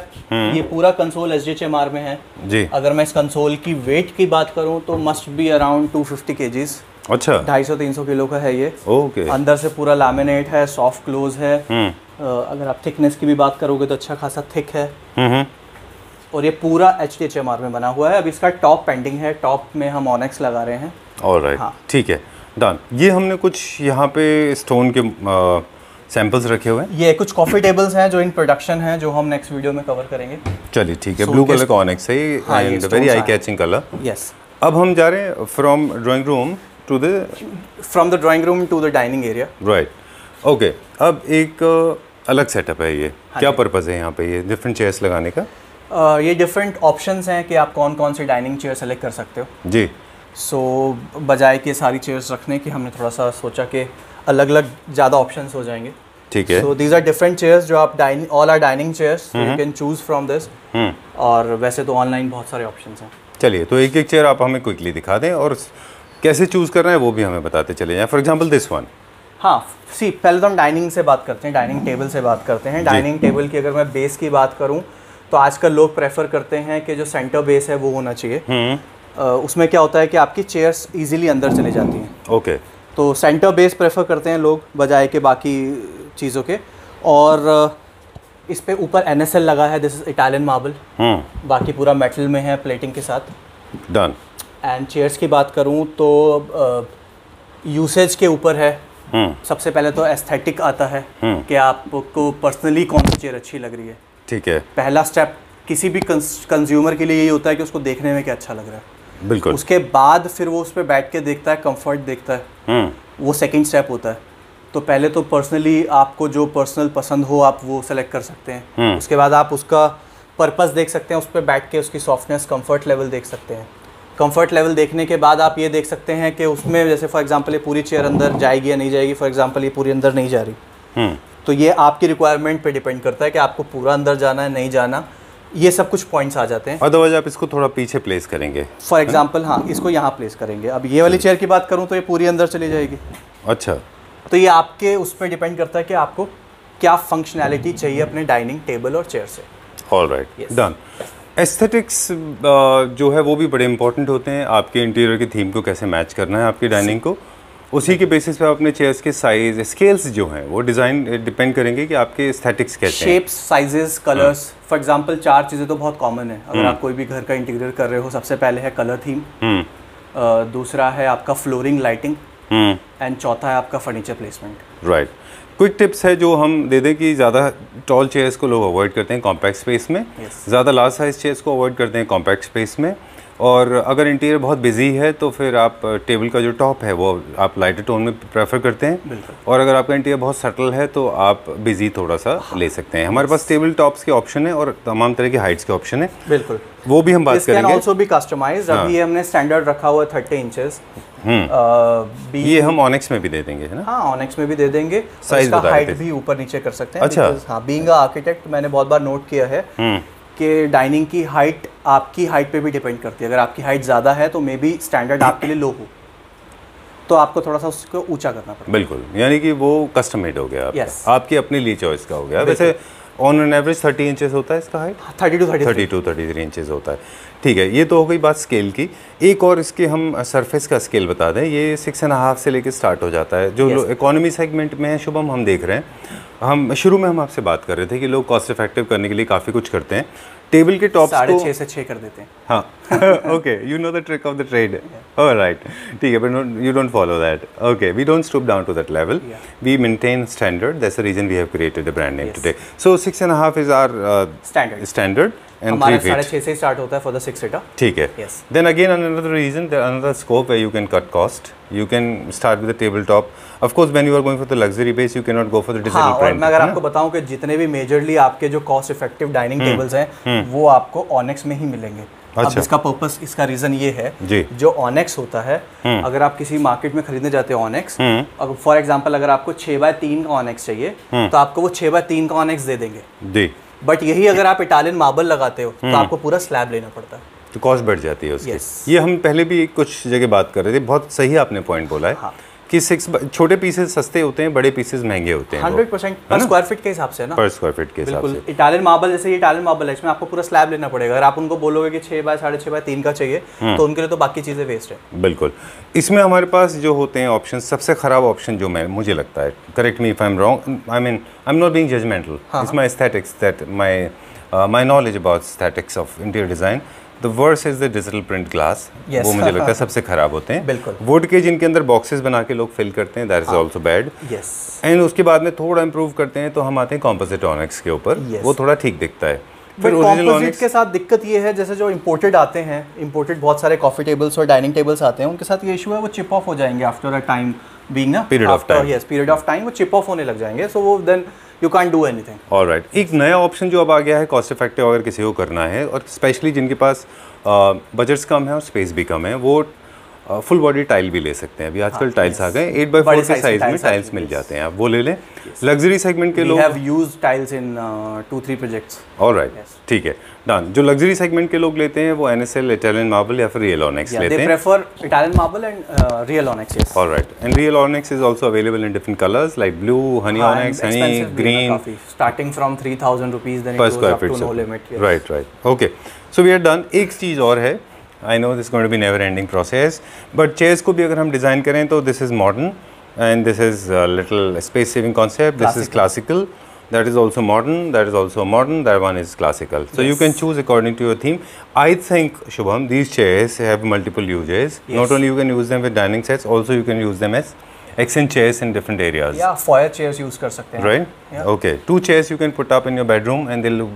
ये पूरा कंसोल SHMR में है जी। अगर मैं इस कंसोल की वेट की बात करूं तो मस्ट बी अराउंड 250 kgs। अच्छा, 250-300 किलो का है ये। ओके। अंदर से पूरा लैमिनेट है, सॉफ्ट क्लोज है। अगर आप थिकनेस की भी बात करोगे तो अच्छा खासा थिक है। और ये पूरा HHMR में बना हुआ है। अब इसका टॉप पेंडिंग है, टॉप में हम ऑनेक्स लगा रहे हैं। ऑलराइट, ठीक है, डन। ये हमने कुछ यहाँ पे स्टोन के सैंपल्स रखे हुए हैं। ये कुछ कॉफी टेबल्स हैं जो इन प्रोडक्शन हैं, जो हम नेक्स्ट वीडियो में कवर करेंगे। चलिए ठीक है, ब्लू कलर का ऑनेक्स है and very eye catching colour. Yes. अब हम जा रहे हैं from drawing room to the drawing room to the dining area. Right, okay. अब एक अलग सेटअप है ये, क्या पर्पज़ है यहाँ पे ये डिफरेंट चेयर्स लगाने का? ये डिफरेंट ऑप्शंस हैं कि आप कौन कौन सी डाइनिंग चेयर सेलेक्ट कर सकते हो जी। सो बजाय के सारी चेयर्स रखने की हमने थोड़ा सा सोचा कि अलग अलग ज़्यादा ऑप्शंस हो जाएंगे। ठीक है। So these are different chairs जो आप all are dining chairs, you can choose from this. और वैसे तो ऑनलाइन बहुत सारे ऑप्शंस हैं। चलिए, तो एक एक चेयर आप हमें क्विकली दिखा दें और कैसे चूज़ करना है वो भी हमें बताते चले जाएं। For example this one. हाँ, सी पहले तो हम डाइनिंग से बात करते हैं, डाइनिंग टेबल से बात करते हैं। डाइनिंग टेबल की अगर मैं बेस की बात करूँ तो आजकल लोग प्रेफर करते हैं कि जो सेंटर बेस है वो होना चाहिए। उसमें क्या होता है कि आपकी चेयर्स इजीली अंदर चले जाती हैं। ओके। तो सेंटर बेस प्रेफर करते हैं लोग बजाय के बाकी चीज़ों के। और इस पे ऊपर NSL लगा है, दिस इज इटालियन मार्बल। बाकी पूरा मेटल में है प्लेटिंग के साथ। डन। एंड चेयर्स की बात करूँ तो यूसेज के ऊपर है। सबसे पहले तो एस्थेटिक आता है कि आपको पर्सनली कौन सी चेयर अच्छी लग रही है। ठीक है। पहला स्टेप किसी भी कंज्यूमर के लिए यही होता है कि उसको देखने में क्या अच्छा लग रहा है। बिल्कुल। उसके बाद फिर वो उस पर बैठ के देखता है, कंफर्ट देखता है। वो सेकंड स्टेप होता है। तो पहले तो पर्सनली आपको जो पर्सनल पसंद हो आप वो सेलेक्ट कर सकते हैं। उसके बाद आप उसका पर्पस देख सकते हैं, उस पर बैठ के उसकी सॉफ्टनेस, कंफर्ट लेवल देख सकते हैं। कंफर्ट लेवल देखने के बाद आप ये देख सकते हैं कि उसमें जैसे फॉर एग्जांपल ये पूरी चेयर अंदर जाएगी या नहीं जाएगी। फॉर एग्जांपल ये पूरी अंदर नहीं जा रही, तो ये आपकी रिक्वायरमेंट पे डिपेंड करता है कि आपको पूरा अंदर जाना है, नहीं जाना। ये सब कुछ पॉइंट्स आ जाते हैं। अदरवाइज आप इसको थोड़ा पीछे प्लेस करेंगे। फॉर एग्जांपल हाँ, इसको यहाँ प्लेस करेंगे। अब ये वाली चेयर की बात करूँ तो ये पूरी अंदर चली जाएगी। अच्छा। तो ये आपके उस पर डिपेंड करता है कि आपको क्या फंक्शनैलिटी चाहिए अपने डाइनिंग टेबल और चेयर से। Alright, done. एस्थेटिक्स जो है वो भी बड़े इंपॉर्टेंट होते हैं। आपके इंटीरियर की थीम को कैसे मैच करना है आपकी डाइनिंग को, उसी के बेसिस पे अपने चेयर्स के साइज, स्केल्स जो हैं वो डिज़ाइन डिपेंड करेंगे कि आपके एस्थेटिक्स कैसे हैं। Shapes, sizes, colours. For example 4 चीज़ें तो बहुत कॉमन है अगर आप कोई भी घर का इंटीरियर कर रहे हो। सबसे पहले है कलर थीम, दूसरा है आपका फ्लोरिंग लाइटिंग, एंड चौथा है आपका furniture placement. Right. Quick tips है जो हम दे दें कि ज़्यादा टॉल चेयर्स को लोग अवॉइड करते हैं कॉम्पैक्ट स्पेस में, ज़्यादा लार्ज साइज चेयर्स को अवॉइड करते हैं कॉम्पैक्ट स्पेस में। और अगर इंटीरियर बहुत बिजी है तो फिर आप टेबल का जो टॉप है वो आप लाइटर टोन में प्रेफर करते हैं, और अगर आपका इंटीरियर बहुत सटल है तो आप बिजी थोड़ा सा ले सकते हैं। हमारे पास टेबल टॉप्स के ऑप्शन है और तमाम तरह की हाइट्स के ऑप्शन है, बिल्कुल, वो भी हम बात करेंगे। ऑल्सो भी कस्टमाइज्ड। अभी ये हमने स्टैंडर्ड रखा हुआ 30 इंचेस। ये हम ऑनेक्स में भी दे देंगे, है ना? हाँ, ऑनेक्स में भी दे देंगे। साइज का हाइट भी ऊपर नीचे कर सकते हैं। अच्छा, हाँ, बीइंग आर्किटेक्ट मैंने बहुत बार नोट किया है कि डाइनिंग की हाइट आपकी हाइट पे भी डिपेंड करती है। अगर आपकी हाइट ज़्यादा है तो मे बी स्टैंडर्ड आपके लिए लो हो, तो आपको थोड़ा सा उसको ऊंचा करना पड़ेगा। बिल्कुल, यानी कि वो कस्टम मेड हो गया आपका। yes. आपकी अपनी लिए चॉइस का हो गया। वैसे ऑन एन एवरेज 30 इंचेस होता है इसका हाइट, 32-33 इंचेस होता है। ठीक है, ये तो हो गई बात स्केल की। एक और इसके हम सरफेस का स्केल बता दें, ये 6.5 से लेके स्टार्ट हो जाता है। जो इकोनॉमी सेगमेंट में है शुभम, हम देख रहे हैं, हम शुरू में हम आपसे बात कर रहे थे कि लोग कॉस्ट इफेक्टिव करने के लिए काफ़ी कुछ करते हैं। टेबल के टॉप 6.5 से 6 कर देते हैं। हाँ, okay, you know the trick of the trade. Alright, ठीक है, but you don't follow that. Okay, we don't stoop down to that level, we maintain standard. That's the reason we have created the brand name today. So 6.5 is our standard and 3 feet 6.5 से start होता है for the 6 seater. ठीक है। Then again another reason, another scope where you can cut cost. You can start with the tabletop. Of course, when you are going for the luxury base, you cannot go for the digital print. और मैं अगर आपको बताऊं कि जितने भी majorly आपके जो कॉस्ट इफेक्टिव डाइनिंग टेबल्स हैं वो आपको ऑनेक्स में ही मिलेंगे। अच्छा। अब इसका पर्पस, इसका रीजन ये है जी, जो ऑनेक्स होता है, अगर आप किसी मार्केट में खरीदने जाते हैं ऑनेक्स, अगर फॉर एग्जांपल अगर आपको 6x3 का ऑनेक्स चाहिए तो आपको वो 6x3 का ऑनेक्स दे देंगे जी। बट यही अगर आप इटालियन मार्बल लगाते हो तो आपको पूरा स्लैब लेना पड़ता है, तो कॉस्ट बढ़ जाती है उसकी। ये हम पहले भी कुछ जगह बात कर रहे थे, बहुत सही आपने पॉइंट बोला है। हाँ। कि छोटे पीसेस सस्ते होते हैं, बड़े पीसेस महंगे होते हैं। 100% पर स्क्वायर फीट के हिसाब से ना, पर स्क्वायर फीट के हिसाब से। इटालियन मार्बल, जैसे ये इटालियन मार्बल है, इसमें आपको पूरा स्लैब लेना पड़ेगा। अगर आप उनको बोलोगे कि 6x6.5 का चाहिए तो उनके लिए तो बाकी चीज़ें वेस्ट है। बिल्कुल। इसमें हमारे पास जो होते हैं ऑप्शन, सबसे खराब ऑप्शन जो मुझे लगता है, correct me if I am wrong, I mean I am not being judgemental, it's my aesthetics that my knowledge about aesthetics of interior design, the worst is the digital print glass. वो मुझे लगता है सबसे खराब होते हैं। बिल्कुल। Would के जिनके अंदर बॉक्सेस बना के लोग फिल करते हैं, that is also bad. Yes. And उसके बाद में थोड़ा इम्प्रूव करते हैं तो हम आते हैं कॉम्पोजिट ऑनिक्स के ऊपर। वो थोड़ा ठीक दिखता है। फिर कॉम्पोजिट के साथ दिक्कत ये है, जैसे जो इंपोर्टेड आते हैं, इंपोर्टेड बहुत सारे कॉफी टेबल्स और डाइनिंग टेबल्स आते हैं, उनके साथ ये इशू है, वो चिप ऑफ हो जाएंगे आफ्टर अ टाइम, बीइंग ना period of time. Yes, period of time वो चिप ऑफ होने लग जाएंगे, सो वो then you can't do anything. Alright, एक नया ऑप्शन जो अब आ गया है कॉस्ट इफेक्टिव अगर किसी को करना है, और स्पेशली जिनके पास बजट्स कम है और स्पेस भी कम है, वो फुल बॉडी टाइल भी ले सकते हैं। अभी आजकल टाइल्स आ गए, 8x4 के साइज में टाइल्स मिल जाते हैं, आप वो ले लें। लग्जरी सेगमेंट के लोग, we have used tiles in 2-3 projects. Alright, ठीक है, डन। जो लग्जरी सेगमेंट के लोग लेते हैं वो NSL, इटालियन मार्बल या फिर रियल ऑनिक्स लेते हैं। They prefer Italian marble and real onyx. Yes, alright, and real onyx is also available in different colours like blue, honey onyx, honey green, starting from 3000 rupees, then it per goes square up to feet. No limit. Right, okay, so we are done. एक चीज़ और है, I know this going to be never ending process, but chairs को भी अगर हम design करें तो this is modern and this is little space saving concept, this is classical, that is also modern, that is also modern, that one is classical. So you can choose according to your theme. I think, Shubham, these chairs have multiple uses. Not only you can use them with dining sets, also you can use them as accent chairs in different areas. Yeah, foyer chairs use कर सकते हैं. Right? Yeah. Okay. 2 chairs you can put up in your bedroom and they'll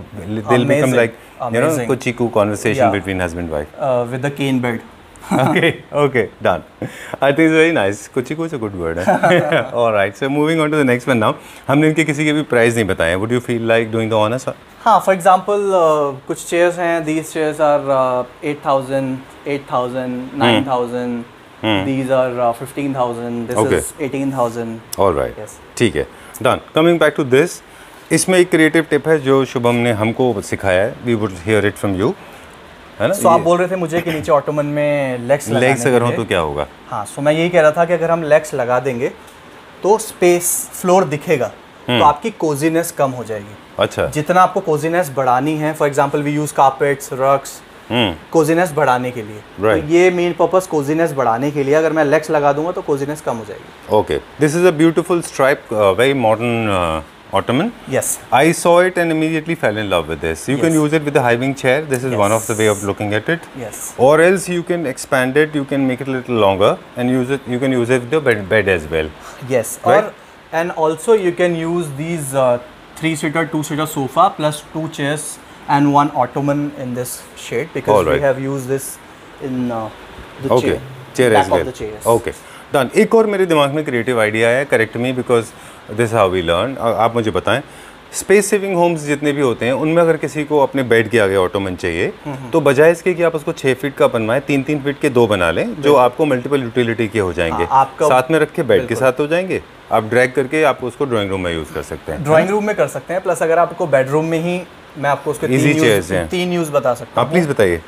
become like, you know, kuchiku conversation between husband and wife. With the cane bed. Okay, done. I think it's very nice. Kuchiku is a good word. All right. So moving on to the next one now. हमने इनके किसी के भी price नहीं बताए. Would you feel like doing the honors? हाँ, for example, कुछ chairs हैं. These chairs are 8,000, 8,000, 9,000. These are 15,000. This is 18,000. All right. Yes. ठीक है. Done. Coming back to this. इसमें एक क्रिएटिव टिप है जो शुभम ने हमको सिखाया है. We would hear it from you. है ना? So आप बोल रहे थे मुझे कि नीचे ऑटोमन में लेग्स अगर हो तो क्या होगा? हाँ, सो मैं यही कह रहा था कि अगर हम लेग्स लगा देंगे तो स्पेस, फ्लोर दिखेगा, तो आपकी कोजीनेस कम हो जाएगी। अच्छा, जितना आपको कोजीनेस बढ़ानी है, for example we use carpets, rugs, cosiness बढ़ाने के लिए, तो ये मेन पर्पस कोजीनेस बढ़ाने के लिए, अगर मैं लेग्स लगा दूंगा तो कोजीनेस कम हो जाएगी। Okay, this is a beautiful stripe, very modern ottoman. Yes, I saw it and immediately fell in love with this. You can use it with the high wing chair. This is one of the way of looking at it. Yes, or else you can expand it, you can make it a little longer and use it, you can use it with the bed as well. Yes, right? And also you can use these 3-seater 2-seater sofa plus 2 chairs and 1 ottoman in this shade, because we have used this in the okay. chair back as well. of the chair. Yes. Okay, done. एक और मेरे दिमाग में creative idea है, correct me because this how we learn. आप मुझे बताएं, space saving Holmes जितने भी होते हैं उनमें अगर किसी को अपने बेड के आगे ऑटोमन चाहिए तो बजाय इसके कि आप उसको 6 फीट का बनवाएं, 3-3 फीट के 2 बना लें जो आपको मल्टीपल यूटिलिटी के हो जाएंगे. साथ में रख के बेड के साथ हो जाएंगे, आप ड्रैग करके आप उसको ड्राइंग रूम में यूज कर सकते हैं. ड्राइंग रूम में कर सकते हैं, प्लस अगर आपको बेडरूम में ही, मैं आपको उसके 3 यूज बता सकता हूँ. प्लीज बताइए.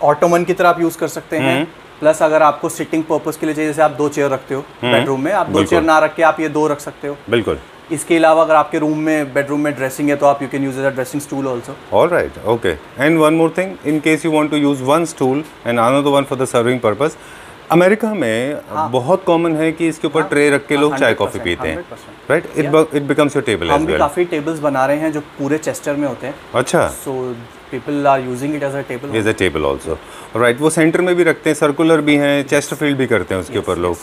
ऑटोमन की तरह आप यूज कर सकते हैं. प्लस अगर आपको सिटिंग पर्पस के लिए चाहिए, जैसे आप 2 चेयर रखते हो बेडरूम में, आप 2 चेयर ना रख के आप ये 2 रख सकते हो. बिल्कुल. इसके अलावा अगर आपके रूम में, बेडरूम में ड्रेसिंग है तो आप you can use as a dressing stool also. Alright, okay. And one more thing, in case you want to use one stool and another one for the serving purpose, America में बहुत common है कि इसके ऊपर tray रख के लोग चाय कॉफी पीते हैं, right? It becomes your table as well. हम भी काफी टेबल्स बना रहे हैं जो पूरे चेस्टर में होते हैं. अच्छा. So people are using it as a table. As a table also, right. वो सेंटर में भी रखते हैं, सर्कुलर भी हैं, चेस्ट फील्ड भी करते हैं उसके ऊपर लोग.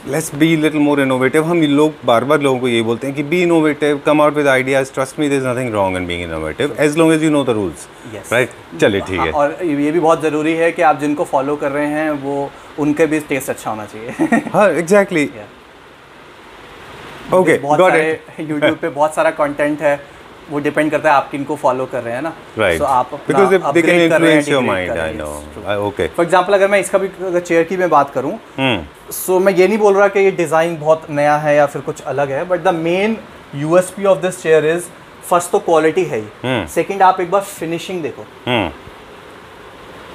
Let's be little more innovative. हम लोग बार बार लोगों को ये बोलते हैं कि be innovative, come out with ideas. Trust me, there is nothing wrong in being innovative as long as you know the rules, right? चलिए ठीक है. और ये भी बहुत ज़रूरी है कि आप जिनको फॉलो कर रहे हैं वो उनके भी टेस्ट अच्छा होना चाहिए. हाँ, exactly. Okay, got it. YouTube पे बहुत सारा कंटेंट है, वो डिपेंड करता है आप किनको फॉलो कर रहे हैं ना. राइट. सो आप because they can influence your mind. I know. Okay. For example अगर मैं इसका भी, अगर चेयर की मैं बात करूं, सो मैं ये नहीं बोल रहा कि ये डिज़ाइन बहुत नया है या फिर कुछ अलग है, but the main USP of this chair is, first तो क्वालिटी है ही, सेकंड आप एक बार फिनिशिंग देखो.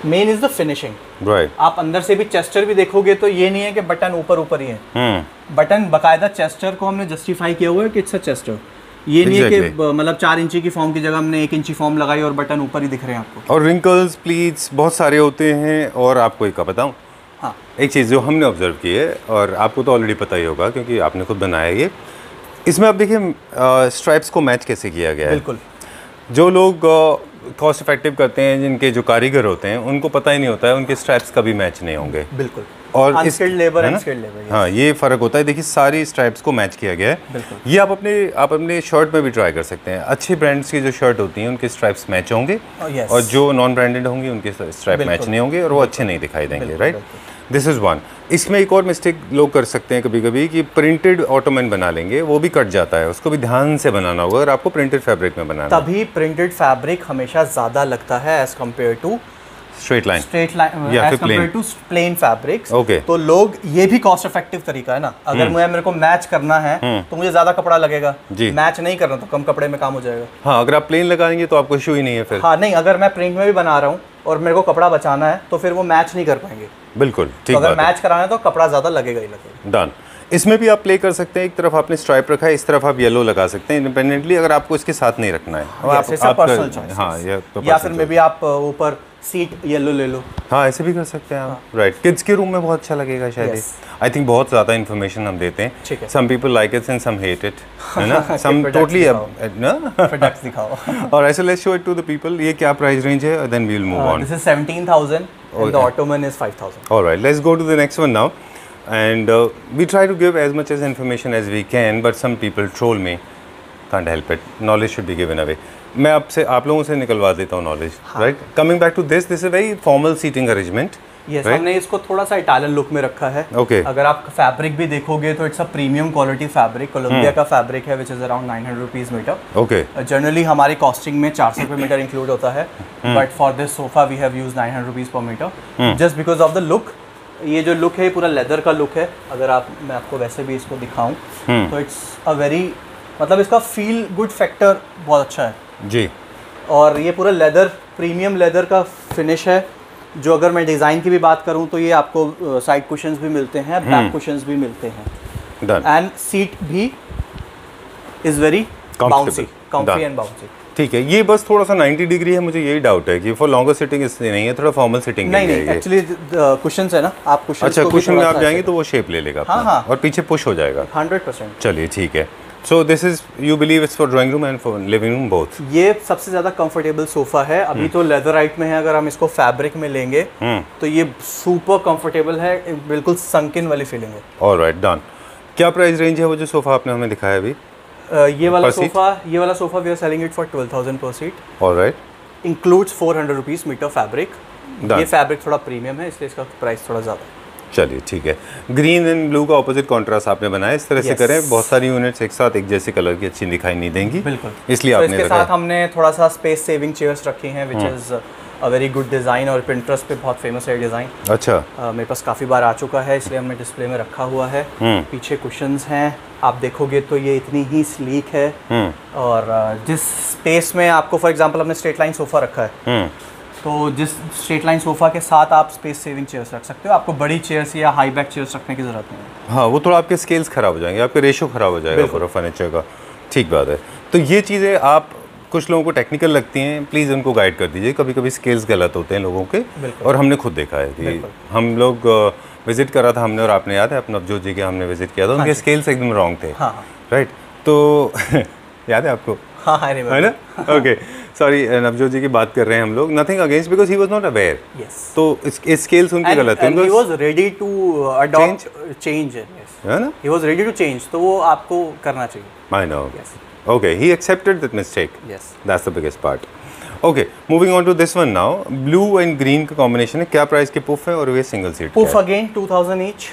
Main is the finishing, right. आप अंदर से भी चेस्टर भी देखोगे तो ये नहीं है कि बटन ऊपर ऊपर ही है. बटन बकायदा चेस्टर को हमने जस्टिफाई किया हुआ है कि इट्स अ चेस्टर. ये नहीं है कि मतलब 4 इंची की फॉर्म की जगह हमने 1 इंची फॉर्म लगाई और बटन ऊपर ही दिख रहे हैं आपको. और रिंकल्स, प्लीट्स बहुत सारे होते हैं. और आपको एक बताऊं, हाँ, एक चीज़ जो हमने ऑब्जर्व की है और आपको तो ऑलरेडी पता ही होगा क्योंकि आपने खुद बनाया ये, इसमें आप देखिए स्ट्राइप्स को मैच कैसे किया गया है. बिल्कुल. जो लोग कॉस्ट इफेक्टिव करते हैं, जिनके जो कारीगर होते हैं, उनको पता ही नहीं होता है उनके स्ट्राइप्स कभी मैच नहीं होंगे. बिल्कुल. और unskilled labour and skilled labour. हाँ, ये फ़र्क होता है. देखिए सारी स्ट्राइप्स को मैच किया गया है. ये आप अपने शर्ट में भी ट्राई कर सकते हैं. अच्छे ब्रांड्स की जो शर्ट होती हैं उनके स्ट्राइप्स मैच होंगे, और जो नॉन ब्रांडेड होंगी उनके स्ट्राइप मैच नहीं होंगे और वो अच्छे नहीं दिखाई देंगे, राइट? This is one. इसमें एक और मिस्टेक लोग कर सकते हैं कभी कभी कि प्रिंटेड ऑटोमन बना लेंगे, वो भी कट जाता है. उसको भी ध्यान से बनाना होगा अगर आपको प्रिंटेड फैब्रिक में बनाना. तभी प्रिंटेड फैब्रिक हमेशा ज़्यादा लगता है as compare to straight line as compare to plain fabrics. Okay. तो लोग, ये भी कॉस्ट इफेक्टिव तरीका है ना. अगर मेरे को मैच करना है तो मुझे ज़्यादा कपड़ा लगेगा. मैच नहीं करना तो कम कपड़े में काम हो जाएगा. हाँ, अगर आप प्लेन लगाएंगे तो आपको इशू ही नहीं है फिर. हाँ नहीं, अगर मैं प्रिंट में भी बना रहा हूँ और मेरे को कपड़ा बचाना है तो फिर वो मैच नहीं कर पाएंगे. बिल्कुल ठीक. तो अगर मैच कराना है तो कपड़ा ज़्यादा लगेगा ही लगेगा. डन. इसमें भी आप प्ले कर सकते हैं. एक तरफ आपने स्ट्राइप रखा है, इस तरफ आप येलो लगा सकते हैं इंडिपेंडेंटली, अगर आपको इसके साथ नहीं रखना है. हाँ, या फिर मे भी आप ऊपर सीट येलो ले लो. हाँ, ऐसे भी कर सकते हैं आप, राइट. किड्स के रूम में बहुत अच्छा लगेगा शायद. आई थिंक बहुत ज़्यादा इन्फॉर्मेशन हम देते हैं. Some people like it and some hate it, है ना. सम टोटली ना. प्रोडक्ट्स दिखाओ. और ऐसे let's show it to the people. ये क्या प्राइस रेंज है, then we will move on. This is 17,000 and the ottoman is 5,000. Alright, let's go to the next one now. And we try to give as much as information as we can, but some people troll me. Can't help it. Knowledge should be given away. मैं आप लोगों से निकलवा देता हूँ knowledge, right. Coming back to this is a very formal seating arrangement. Yes, हमने इसको थोड़ा सा इटालियन लुक में रखा है. ओके. अगर आप फैब्रिक भी देखोगे तो it's a premium quality fabric. Columbia का फैब्रिक है, which is around 900 rupees metre. Okay. Generally हमारी कॉस्टिंग में 400 रुपये मीटर इंक्लूड होता है, but for this sofa we have used 900 rupees per metre just because of the look. ये जो look है पूरा लेदर का लुक है. अगर मैं आपको वैसे भी इसको दिखाऊं तो इट्स अ वेरी, मतलब इसका फील गुड फैक्टर बहुत अच्छा है जी. और ये पूरा लेदर, प्रीमियम लेदर का फिनिश है. जो अगर मैं डिज़ाइन की भी बात करूं तो ये आपको साइड कुशंस भी मिलते हैं, बैक कुशंस भी मिलते हैं, एंड सीट भी is very bouncy, comfy and bouncy. ठीक है. ये बस थोड़ा सा 90 डिग्री है, मुझे यही डाउट है कि फॉर लॉन्गर सिटिंग इसलिए नहीं है, थोड़ा फॉर्मल सिटिंग नहीं. एक्चुअली कुशंस है ना, आप कुशन. अच्छा, कुशन में आप जाएंगे तो वो शेप ले लेगा. हाँ. और पीछे पुश हो जाएगा 100%. चलिए ठीक है. सो this is, you believe it's for drawing room and for living room both. ये सबसे ज़्यादा कंफर्टेबल सोफ़ा है. अभी तो लेदराइट में है, अगर हम इसको फैब्रिक में लेंगे तो ये सुपर कंफर्टेबल है, बिल्कुल संकिन वाली फीलिंग है. Alright, done. क्या प्राइस रेंज है वो जो सोफ़ा आपने हमें दिखाया अभी? ये वाला sofa we are selling it for 12,000 per seat. Alright. Includes 400 rupees metre fabric. ये फैब्रिक थोड़ा प्रीमियम है इसलिए इसका प्राइस थोड़ा ज़्यादा है। चलिए ठीक है। ग्रीन एंड ब्लू का ऑपोजिट कॉन्ट्रास्ट आपने बनाया, इस तरह से करें, बहुत सारी यूनिट्स एक साथ एक जैसे कलर की अच्छी दिखाई नहीं देंगी, बिल्कुल, इसलिए आपने इसके साथ हमने थोड़ा सा स्पेस सेविंग चेयर्स रखी हैं which is a very good design और Pinterest पे बहुत फेमस है डिज़ाइन। अच्छा, मेरे पास काफ़ी बार आ चुका है इसलिए हमने डिस्प्ले में रखा हुआ है। पीछे कुशन्स हैं, आप देखोगे तो ये इतनी ही स्लीक है। और जिस स्पेस में आपको फॉर एग्जांपल हमने स्ट्रेट लाइन सोफ़ा रखा है, तो जिस स्ट्रेट लाइन सोफ़ा के साथ आप स्पेस सेविंग चेयर्स रख सकते हो, आपको बड़ी चेयर्स या हाई बैक चेयर्स रखने की ज़रूरत नहीं है। हाँ, वो थोड़ा आपके स्केल्स ख़राब हो जाएंगे, आपके रेशो ख़राब हो जाएगा पूरा फर्नीचर का। ठीक बात है। तो ये चीज़ें आप कुछ लोगों को टेक्निकल लगती हैं, प्लीज़ उनको गाइड कर दीजिए, कभी कभी स्केल्स गलत होते हैं लोगों के, और हमने खुद देखा है कि हम लोग विजिट करा था हमने, और आपने याद है अपना नवजोत जी के हमने विजिट किया था, उनके स्केल्स एकदम रॉन्ग थे। राइट, तो याद है आपको? हाँ, है ना? ओके, सॉरी, नवजोत जी की बात कर रहे हैं हम लोग, nothing against, because he was not aware. तो स्केल्स उनके गलत थे, he was ready to adopt change, है ना, he was ready to change, तो वो आपको करना चाहिए। I know, okay, he accepted that mistake. Yes, that's the biggest part. Okay, moving on to this one now. Blue and green का combination है, क्या प्राइस के पुफ है और वे single seat? Pouf again 2000 each.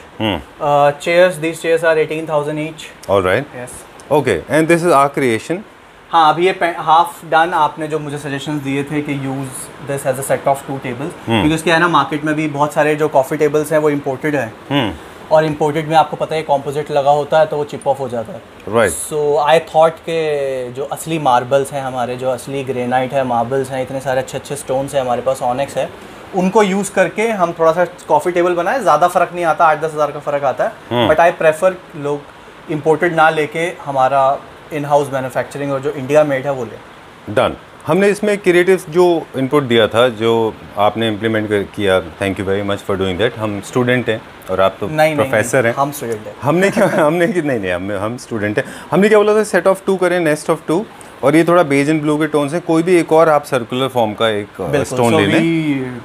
Chairs, these chairs are 18,000 each. All right. Yes. Okay, and this is our creation. हाँ, अभी ये हाफ डन, आपने जो मुझे सजेशंस दिए थे कि use this as a set of 2 tables, क्योंकि क्या है ना, मार्केट में भी बहुत सारे जो कॉफी टेबल्स हैं वो इम्पोर्टेड हैं, और इम्पोर्टेड में आपको पता है कॉम्पोजिट लगा होता है तो वो चिप ऑफ हो जाता है। राइट, सो आई थॉट के जो असली मार्बल्स हैं हमारे, जो असली ग्रेनाइट है, मार्बल्स हैं, इतने सारे अच्छे अच्छे स्टोन्स हैं हमारे पास, ऑनेक्स है, उनको यूज़ करके हम थोड़ा सा कॉफ़ी टेबल बनाए। ज़्यादा फ़र्क नहीं आता, 8-10 हज़ार का फ़र्क आता है, बट आई प्रेफर लोग इम्पोर्टेड ना लेके हमारा इन हाउस मैन्युफैक्चरिंग और जो इंडिया मेड है वो ले। डन। हमने इसमें क्रिएटिव जो इनपुट दिया था, जो आपने इम्प्लीमेंट किया, thank you very much for doing that. हम स्टूडेंट हैं और आप तो प्रोफेसर हैं। हम स्टूडेंट हैं। हमने क्या हम स्टूडेंट हैं। हमने क्या बोला था, सेट ऑफ 2 करें, नेस्ट ऑफ 2, और ये थोड़ा बेज एंड ब्लू के टोन से कोई भी एक और आप सर्कुलर फॉर्म का एक स्टोन ले लें।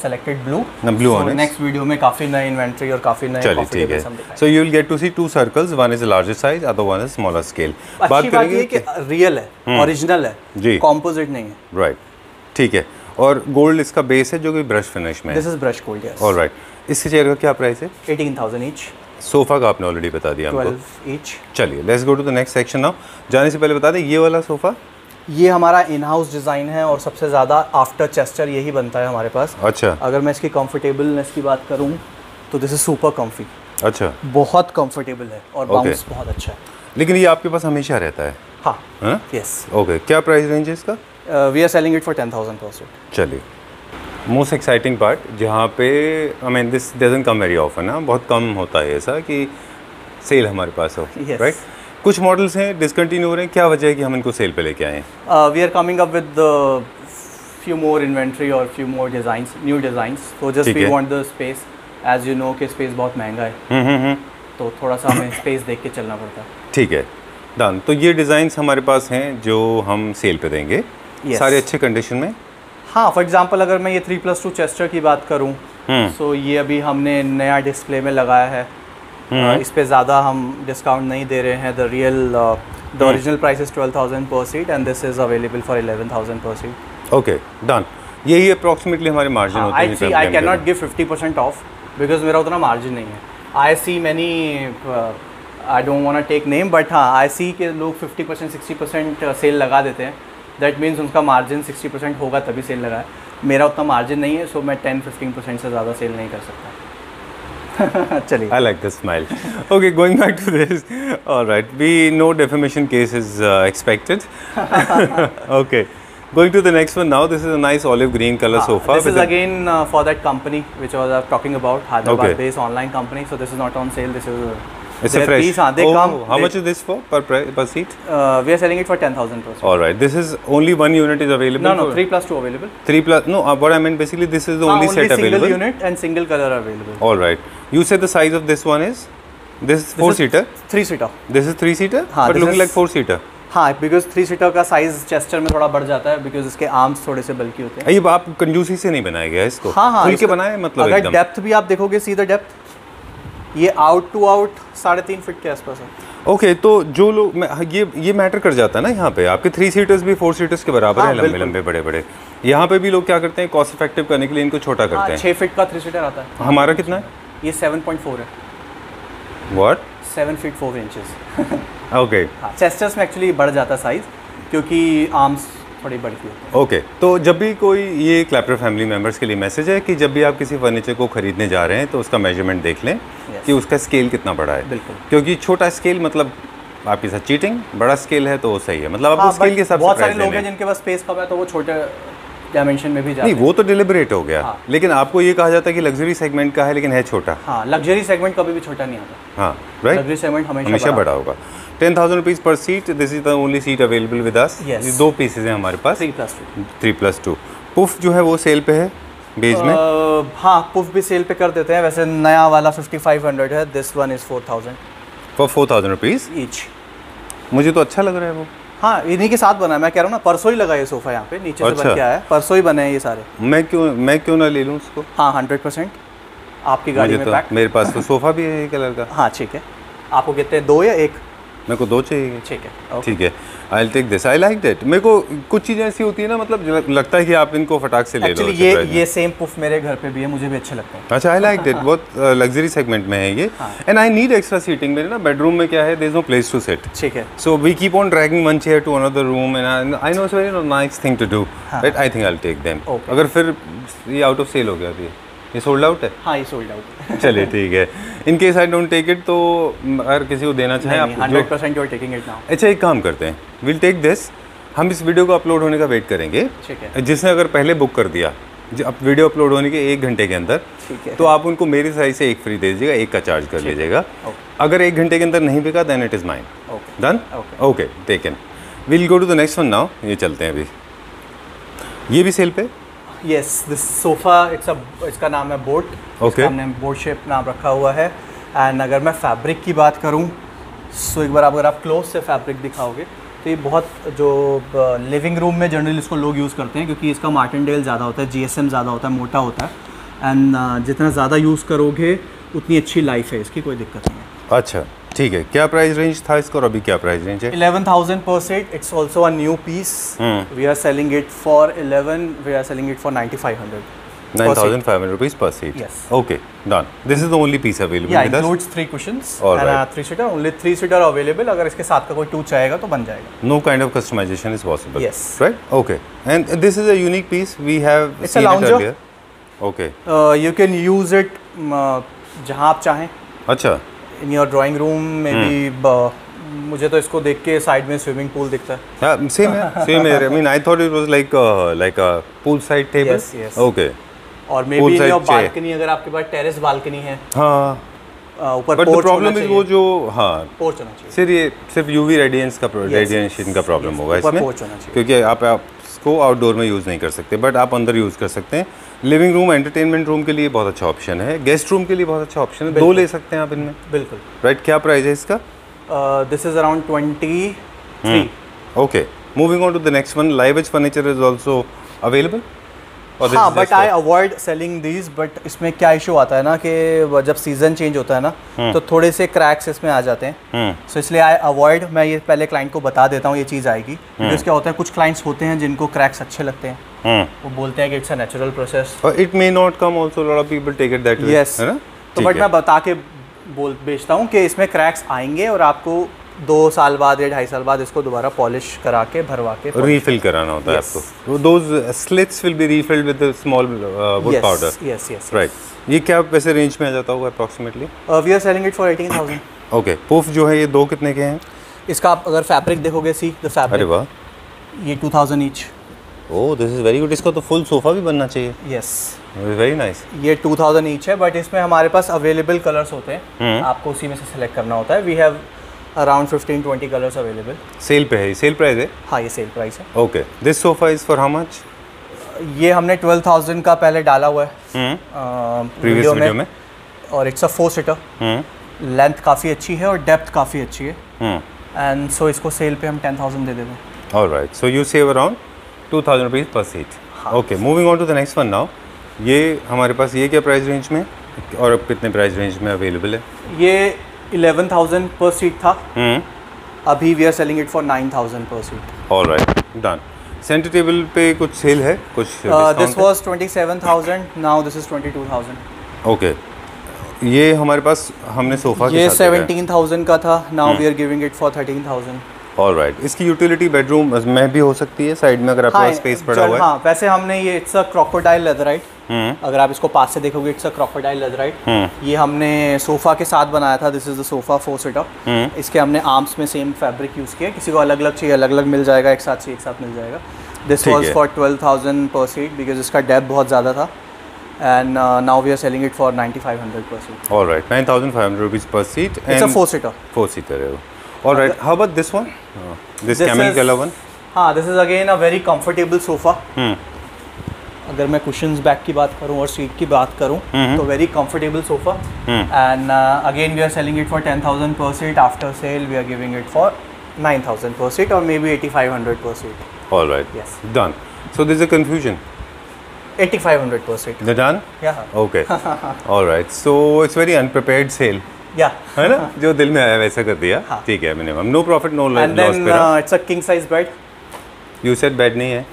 Selected blue onyx. Next video में काफी नई इन्वेंटरी और काफी नए, चलिए ठीक है। So you will get to see 2 circles, one is larger size, other one is smaller scale. बात करेंगे कि रियल है, ओरिजिनल है जी, कॉम्पोजिट नहीं है। राइट, ठीक है। और गोल्ड इसका बेस है जो कि ब्रश फिनिश में है। This is brush gold, yes. Alright, इसके चेयर का क्या प्राइस है? 18,000 ईच। सोफा का आपने ऑलरेडी बता दिया हमको, 12 ईच। चलिए let's go to the next section now. जाने से पहले बता दें, ये वाला सोफा, ये हमारा इन हाउस डिज़ाइन है और सबसे ज़्यादा आफ्टर चेस्टर यही बनता है हमारे पास। अच्छा। अगर मैं इसकी कंफर्टेबलनेस की बात करूँ तो दिस इज सुपर कम्फी। अच्छा, बहुत कंफर्टेबल है और बाउंस बहुत अच्छा है। लेकिन ये आपके पास हमेशा रहता है? हाँ, यस। ओके, क्या प्राइस रेंज है इसका? We are selling it for 10,000 per suit। चलिए, मोस्ट एक्साइटिंग पार्ट, जहाँ पे I mean this doesn't come very often ना, बहुत कम होता है ऐसा कि सेल हमारे पास हो, राइट? कुछ मॉडल्स हैं डिसकंटिन्यू हो रहे हैं, क्या वजह है कि हम इनको सेल पे लेके आए हैं? We are coming up with few more inventory और few more designs, new designs, so just we want the space, as you know कि space बहुत महंगा है, तो थोड़ा सा हमें space देख के चलना पड़ता है। ठीक है, डन। तो ये डिज़ाइंस हमारे पास हैं जो हम सेल पे देंगे, सारे अच्छे कंडीशन में। हाँ, फॉर एग्जांपल अगर मैं ये 3+2 चेस्टर की बात करूँ, सो ये अभी हमने नया डिस्प्ले में लगाया है। इस पे ज़्यादा हम डिस्काउंट नहीं दे रहे हैं। The original price is 12,000 per seat and this is available for 11,000 per seat। Okay, done. यही अप्रॉक्सीमेटली हमारे मार्जिन होते हैं। I can not give 50% off because मेरा उतना मार्जिन नहीं है। I see many, I don't want to take name, but हाँ, I सी के लोग 50% 60% सेल लगा देते हैं। दैट मीन्स उनका मार्जिन 60% होगा तभी सेल लगाए। मेरा उतना मार्जिन नहीं है, सो मैं 10-15% से ज़्यादा सेल नहीं कर सकता। चलिए, I like the smile. Okay, going back to this. All right, we know defamation case is expected. Okay, going to the next one now. This is a nice olive green color sofa. This is again for that company which I was talking about, Hyderabad-based online company. So this is not on sale. This is it's a fresh. They come. How much is this for per seat? We are selling it for 10,000 per seat. All right, this is only one unit is available. No, 3+2 available. 3+, no. What I meant basically, this is the only set available. Single unit and single color available. All right. You said the size of this one is? This is 4-seater? 3-seater. This is 3-seater? हाँ, but looking like 4-seater. हाँ, because 3-seater का size Chester में थोड़ा बढ़ जाता है because इसके arms थोड़े से बल्की होते हैं। ये आप कंजूसी से नहीं बनाया गया इसको? हाँ, खुल के बनाया मतलब अगर डेप्थ भी आप देखोगे, सी द डेप्थ, ये आउट टू आउट 3.5 फीट के आसपास है। ओके, तो जो लोग ये मैटर कर जाता है ना यहाँ पे, आपके 3 सीटर्स भी 4 सीटर्स के बराबर हैं, लंबे लंबे बड़े बड़े। यहाँ पे भी लोग क्या करते हैं, कॉस्ट इफेक्टिव करने के लिए इनको छोटा करते हैं। 6 फीट का 3 सीटर आता है। हमारा कितना है? ये 7.4 है। व्हाट? 7 feet 4 inches. ओके। हाँ, चेस्टर्स में एक्चुअली बढ़ जाता साइज़ क्योंकि आर्म्स थोड़ी बढ़ती है। ओके, तो जब भी कोई, ये क्लैपर फैमिली मेम्बर्स के लिए मैसेज है कि जब भी आप किसी फर्नीचर को खरीदने जा रहे हैं तो उसका मेजरमेंट देख लें कि उसका स्केल कितना बड़ा है। बिल्कुल, क्योंकि छोटा स्केल मतलब आपके साथ चीटिंग, बड़ा स्केल है तो वो सही है, मतलब आपको स्केल के हिसाब से। बहुत सारे लोग हैं जिनके पास स्पेस कम है तो वो छोटे डायमेंशन में भी जाते हैं। नहीं, वो तो डिलिबरेट हो गया। लेकिन आपको ये कहा जाता है कि लग्जरी सेगमेंट का है लेकिन है छोटा। हाँ, लग्जरी सेगमेंट कभी भी छोटा नहीं आता। हाँ, राइट, लग्जरी सेगमेंट हमेशा बड़ा होगा। 10,000 rupees per seat, this is the only seat available with us. ये 2 पीसेज हैं हमारे पास, 3+2। पुफ जो है वो सेल पे है बेज में। हाँ, पुफ भी सेल पे कर देते हैं। वैसे नया वाला 5500 है, this one is 4000 for 4000 rupees each. मुझे तो अच्छा लग रहा है वो। हाँ, इन्हीं के साथ बना है, मैं कह रहा हूँ ना, परसों ही लगा ये सोफा यहाँ पे, नीचे से बन के आया है, परसों ही बने हैं ये सारे। मैं क्यों ना ले लूँ उसको? हाँ, 100% आपकी गाड़ी में पैक। मेरे पास तो सोफा भी है कलर का। हाँ, ठीक है। आपको कितने, 2 या 1? मेरे को 2 चाहिए। ठीक है, ठीक है, I will take this, I like that. मेरे को कुछ चीज़ें ऐसी होती है ना, मतलब लगता है कि आप इनको फटाक से ले लो। एक्चुअली ये सेम पुफ मेरे घर पे भी है, मुझे भी अच्छे लगते हैं। अच्छा, आई लाइक दैट, बहुत लग्जरी सेगमेंट में है ये। And I need extra seating. मेरे ना बेडरूम में क्या है, there is no place to sit. ठीक है, so we keep on dragging one chair to another room and I know it's very nice thing to do, right? I think I will take them. अगर फिर ये out of cell हो गया तो ये sold out है? हाँ, ये सोल्ड आउट। चलिए ठीक है। In case I don't take it, तो अगर किसी को देना चाहें आप 100% you are taking it now. अच्छा, एक काम करते हैं, विल टेक दिस। हम इस वीडियो को अपलोड होने का वेट करेंगे। ठीक है। जिसने अगर पहले बुक कर दिया अब वीडियो अपलोड होने के 1 घंटे के अंदर, ठीक है, तो आप उनको मेरी साइड से 1 फ्री दे दीजिएगा, 1 का चार्ज कर लीजिएगा। अगर 1 घंटे के अंदर नहीं बिका then it is mine. Done? Okay, taken. Will go to the next one now. ये चलते हैं अभी। ये भी सेल पे? यस, दिस सोफा इसका नाम है बोट। ओके, हमने बोट शेप नाम रखा हुआ है। एंड अगर मैं फैब्रिक की बात करूं, सो एक बार अगर आप क्लोज से फैब्रिक दिखाओगे तो ये बहुत, जो लिविंग रूम में जनरली इसको लोग यूज़ करते हैं क्योंकि इसका मार्टिनडेल ज़्यादा होता है, GSM ज़्यादा होता है, मोटा होता है। एंड जितना ज़्यादा यूज़ करोगे उतनी अच्छी लाइफ है इसकी, कोई दिक्कत नहीं है। अच्छा, ठीक है। क्या प्राइस रेंज था इसका और अभी क्या प्राइस रेंज है? 11,000 per seat. It's also a new piece. We are selling it for 9,500. 9,500 rupees per seat. Yes. Okay, done. This is the only piece available. Yeah, includes 3 cushions and a 3-seater. Only 3-seater available. अगर इसके साथ का कोई 2 चाहेगा तो बन जाएगा. No kind of customization is possible. Yes. Right? Okay. And this is a unique piece. We have It's a lounger. Earlier. Okay. You can use it जहाँ आप चाहें. अच्छा. In your drawing room, maybe. मुझे तो इसको देख के side में स्विमिंग पूल दिखता है। Same है, same है। I mean, I thought it was like a poolside table. Yes, yes. Okay. और मे बी योर बालकनी, अगर आपके पास टेरेस बालकनी है, हाँ, ऊपर पोर्च होना चाहिए। वो जो, हाँ, पोर्च होना चाहिए। सिर्फ यूवी रेडिएशन का प्रॉब्लम होगा इसमें, क्योंकि आप इसको आउटडोर में यूज़ नहीं कर सकते, बट आप अंदर यूज़ कर सकते हैं। लिविंग रूम, एंटरटेनमेंट रूम के लिए बहुत अच्छा ऑप्शन है, गेस्ट रूम के लिए बहुत अच्छा ऑप्शन है। 2 ले सकते हैं आप इनमें। बिल्कुल, राइट। क्या प्राइस है इसका? This is around 23. Okay, moving on to the next one. Live edge furniture is also available. हाँ, but I avoid selling these. But इसमें क्या इशू आता है ना कि जब सीजन चेंज होता है ना, तो थोड़े से क्रैक्स इसमें आ जाते हैं। सो इसलिए आई अवॉइड, मैं ये पहले क्लाइंट को बता देता हूँ ये चीज़ आएगी। क्योंकि क्या होता है, कुछ क्लाइंट्स होते हैं जिनको क्रैक्स अच्छे लगते हैं, वो बोलते हैं कि it's a natural process. It may not come also, lot of people take it that way. Yes, तो बट मैं बता के बेचता हूँ कि इसमें क्रैक्स आएंगे और आपको 2 साल बाद या 2.5 साल बाद इसको दोबारा पॉलिश करा के, भरवा के रीफिल कराना होता है आपको। Those slits will be refilled with a small wood powder. Yes, yes, right. ये क्या वैसे रेंज में आ जाता होगा approximately? We are selling it for 18,000. Okay, puff जो है ये 2 कितने के हैं? इसका आप अगर फैब्रिक देखोगे, सी द फैब्रिक, अरे वाह, ये 2,000 each. Oh, this is very good. इसका तो फुल सोफा भी बनना चाहिए। Yes, very nice. ये 2,000 ईच है, बट इसमें हमारे पास अवेलेबल कलर्स होते हैं, आपको उसी में से सेलेक्ट करना होता है। We have around 15-20 colours available. Sale पे है, सेल प्राइस है? हाँ, ये सेल प्राइस है। Okay, this sofa is for how much? ये हमने 12,000 का पहले डाला हुआ है प्रीवियस वीडियो में, और इट्स अ 4-सीटर। लेंथ काफ़ी अच्छी है और डेप्थ काफ़ी अच्छी है, एंड सो इसको सेल पे हम 10,000 दे देते हैं। Alright, so you save around 2,000 rupees per seat. Okay, moving on to the next one now. ये हमारे पास ये क्या प्राइस रेंज में और अब कितने प्राइस रेंज में अवेलेबल है? ये 11,000 पर सीट था, अभी we are selling it for 9,000 per seat. Alright, done. Centre table पे कुछ सेल है, कुछ this was 27,000, now this is 22,000। Okay, ये हमारे पास हमने सोफा ये 17,000 का था, now we are giving it for 13,000। Alright, इसकी यूटिलिटी बेडरूम में भी हो सकती है, साइड में अगर आपके पास स्पेस पड़ा हुआ है। हाँ, वैसे हमने ये इट्स अ क्रोकोडाइल लेदराइट, अगर आप इसको पास से देखोगे इट्स अ क्रोकोडाइल लेदराइट। ये हमने सोफा के साथ बनाया था, this is the sofa 4 seater. इसके हमने आर्म्स में सेम फैब्रिक यूज़ किया, किसी को अलग अलग चाहिए अलग अलग मिल जाएगा, एक साथ चाहिए एक साथ मिल जाएगा। This was for 12,000 per seat because इसका डेप्थ बहुत ज़्यादा था, and now we are selling it for 9,500 per seat. All right, 9,500 rupees per seat. It's a 4-seater. 4-seater. All right. How about this one? This camel color one? हाँ, this is again a very comfortable sofa. अगर मैं cushions back की बात करूँ और seat की बात करूँ तो very comfortable sofa. And again we are selling it for 10,000 per seat. After sale we are giving it for 9,000 per seat or maybe 8,500 per seat. All right. Yes. Done. So there's a confusion. 8,500 per seat. They're done? Yeah. Okay. All right. So it's very unprepared sale. Yeah. है ना? जो दिल में आया वैसा कर दिया. ठीक है, minimum. No profit, no loss. And then it's a king size bed. You said bed नहीं है?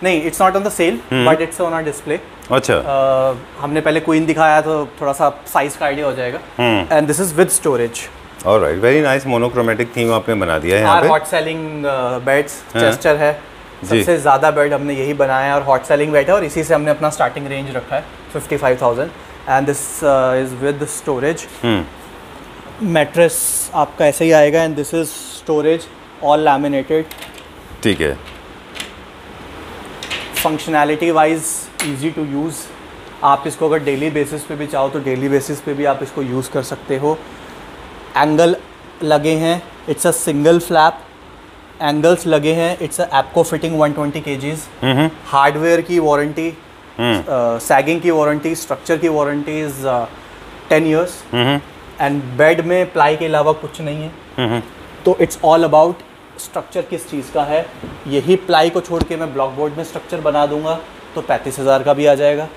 नहीं, it's not on the sale, but it's on our display. अच्छा. हमने पहले क्वीन दिखाया तो थोड़ा सा साइज का आइडिया हो जाएगा. And this is with storage. All right. Very nice monochromatic theme आपने बना दिया है यहाँ पे. Hot selling beds, Chester है. सबसे ज़्यादा बेड हमने यही बनाया है और हॉट सेलिंग बेड है और इसी से हमने अपना स्टार्टिंग रेंज रखा है 55,000 and this is with storage. Mattress आपका ऐसे ही आएगा and this is storage all laminated. ठीक है। Functionality wise easy to use, आप इसको अगर डेली बेसिस पे भी चाहो तो डेली बेसिस पे भी आप इसको यूज़ कर सकते हो। एंगल लगे हैं, it's a single flap, angles लगे हैं, it's Ebco fitting 120 kgs। Hardware की वारंटी, सैगिंग की वारंटी, स्ट्रक्चर की warranty is 10 years and bed में प्लाई के अलावा कुछ नहीं है। तो इट्स ऑल अबाउट स्ट्रक्चर किस चीज़ का है। यही प्लाई को छोड़ के मैं ब्लॉक बोर्ड में स्ट्रक्चर बना दूंगा तो 35,000 का भी आ जाएगा।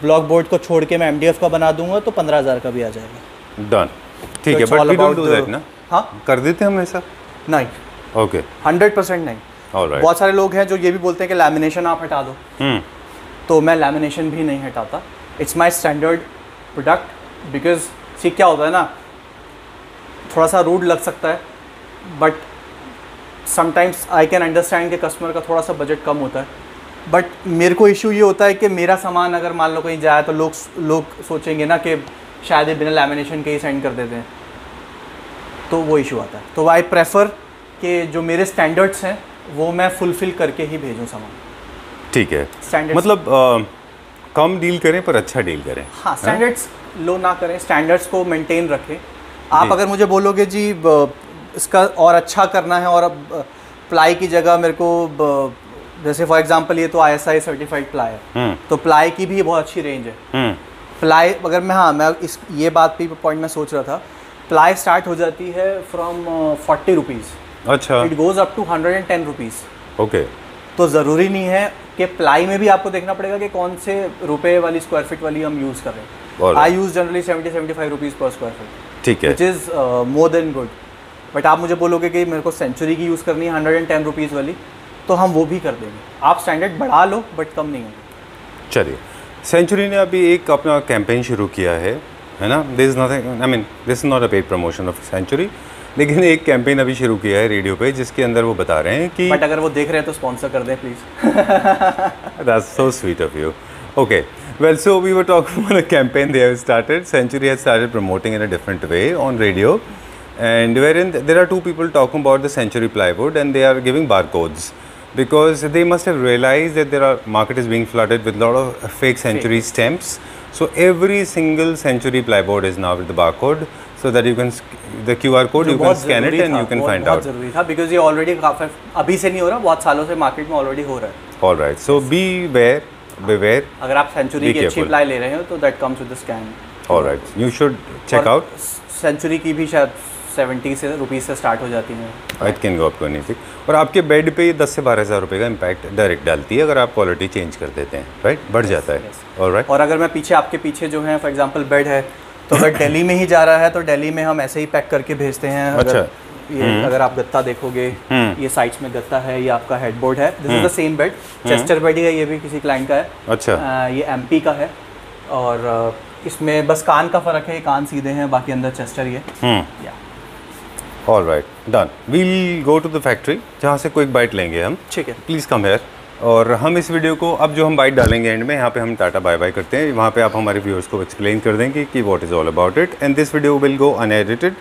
ब्लॉक बोर्ड को छोड़ के मैं MDF का बना दूंगा तो 15,000 का भी आ जाएगा। डन, ठीक है। But we don't do that ना? हाँ, कर देते हम ऐसा? नहीं, ओके, 100% नहीं। Alright. बहुत सारे लोग हैं जो ये भी बोलते हैं कि लैमिनेशन आप हटा दो, तो मैं लैमिनेशन भी नहीं हटाता। It's my standard product because see क्या होता है ना, थोड़ा सा रूड लग सकता है but sometimes I can understand कि कस्टमर का थोड़ा सा बजट कम होता है। बट मेरे को इशू ये होता है कि मेरा सामान अगर मान लो कहीं जाए तो लोग सोचेंगे ना कि शायद ये बिना लैमिनेशन के ही सेंड कर देते हैं, तो वो इशू आता है। तो आई प्रेफर कि जो मेरे स्टैंडर्ड्स हैं वो मैं फुलफिल करके ही भेजूँ सामान। ठीक है, मतलब कम डील करें पर अच्छा डील करें। हाँ, स्टैंडर्ड्स लो ना करें, स्टैंडर्ड्स को मेंटेन रखें। आप अगर मुझे बोलोगे जी इसका और अच्छा करना है और अब प्लाई की जगह मेरे को जैसे फॉर एग्जांपल ये तो ISI सर्टिफाइड प्लाई है, तो प्लाई की भी बहुत अच्छी रेंज है। प्लाई अगर मैं इस ये बात पे पॉइंट में सोच रहा था, प्लाई स्टार्ट हो जाती है फ्रॉम 40 रुपीज़। अच्छा, it goes up to 110 rupees. Okay, तो ज़रूरी नहीं है कि प्लाई में भी आपको देखना पड़ेगा कि कौन से रुपए वाली स्क्वायर फीट वाली हम यूज़ कर रहे हैं। आई यूज़ जनरली 70-75 रुपीज़ पर स्क्वायर फीट। ठीक है, which is more than good. But आप मुझे बोलोगे कि मेरे को सेंचुरी की यूज़ करनी है 110 रुपीज़ वाली, तो हम वो भी कर देंगे। आप स्टैंडर्ड बढ़ा लो बट कम नहीं होगा। चलिए, सेंचुरी ने अभी एक अपना कैंपेन शुरू किया है ना? This is nothing, I mean this is not a paid promotion of Century, लेकिन एक कैंपेन अभी शुरू किया है रेडियो पे जिसके अंदर वो बता रहे हैं कि बट अगर वो देख रहे हैं तो स्पॉन्सर कर दें please. That's so sweet of you. Okay, well, so we were talking about a campaign they have started. Century has started promoting in a different way on radio, and wherein there are two people talking about the Century plywood, and they are giving barcodes because they must have realized that there are market is being flooded with a lot of fake Century stamps. So every single Century plywood is now with the barcode, so that you can the QR code you can scan it and you can find out. बहुत ज़रूरी था because ये already काफ़ी अभी से नहीं हो रहा, बहुत सालों से मार्केट में ऑलरेडी हो रहा है। All right, so beware. अगर आप सेंचुरी की अच्छी प्लाई ले रहे हो तो that comes with the scan. Alright, you should check out. Century की भी शायद 70 रुपीज़ से स्टार्ट हो जाती है। It can go up to anything, और आपके बेड पे 10 से 12,000 रुपये का इम्पैक्ट डायरेक्ट डालती है अगर आप क्वालिटी चेंज कर देते हैं, राइट? बढ़ जाता है। ऑलराइट, और अगर मैं पीछे आपके पीछे जो है फॉर एग्जांपल बेड है, तो अगर दिल्ली में ही जा रहा है तो दिल्ली में हम ऐसे ही पैक करके भेजते हैं। अच्छा, ये अगर आप गत्ता देखोगे, ये साइड्स में गत्ता है, ये आपका हेडबोर्ड है। This is the same bed, Chester bed है, ये भी किसी क्लाइंट का है। अच्छा। ये एमपी का है और इसमें बस कान का फर्क है, कान सीधे हैं, बाकी अंदर चेस्टर ही है। All right, done. We'll go to the factory जहाँ से क्विक बाइट लेंगे हम। ठीक है, प्लीज़ कम हेयर। और हम इस वीडियो को अब जो हम बाइट डालेंगे एंड में, यहाँ पे हम टाटा बाय बाय करते हैं, वहाँ पे आप हमारे व्यूअर्स को एक्सप्लेन कर देंगे कि what is all about it, and this video will go unedited.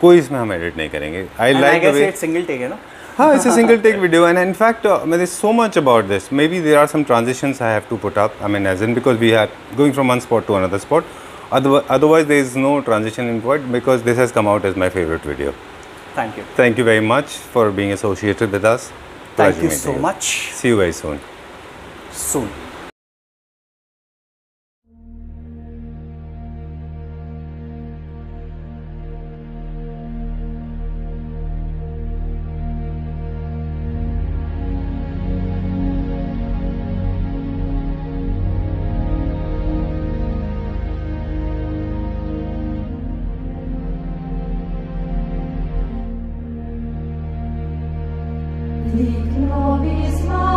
कोई इसमें हम एडिट नहीं करेंगे। I like the way single take है ना। हाँ, it's a single take video, and in fact there is so much about this. Maybe there are some transitions I have to put up, I mean, as in, because we are going from one spot to another spot. Otherwise there is no transition involved, because this has come out as my favorite video. Thank you. Thank you very much for being associated with us. Thank you so much. See you very soon. Soon. Licht, Love is my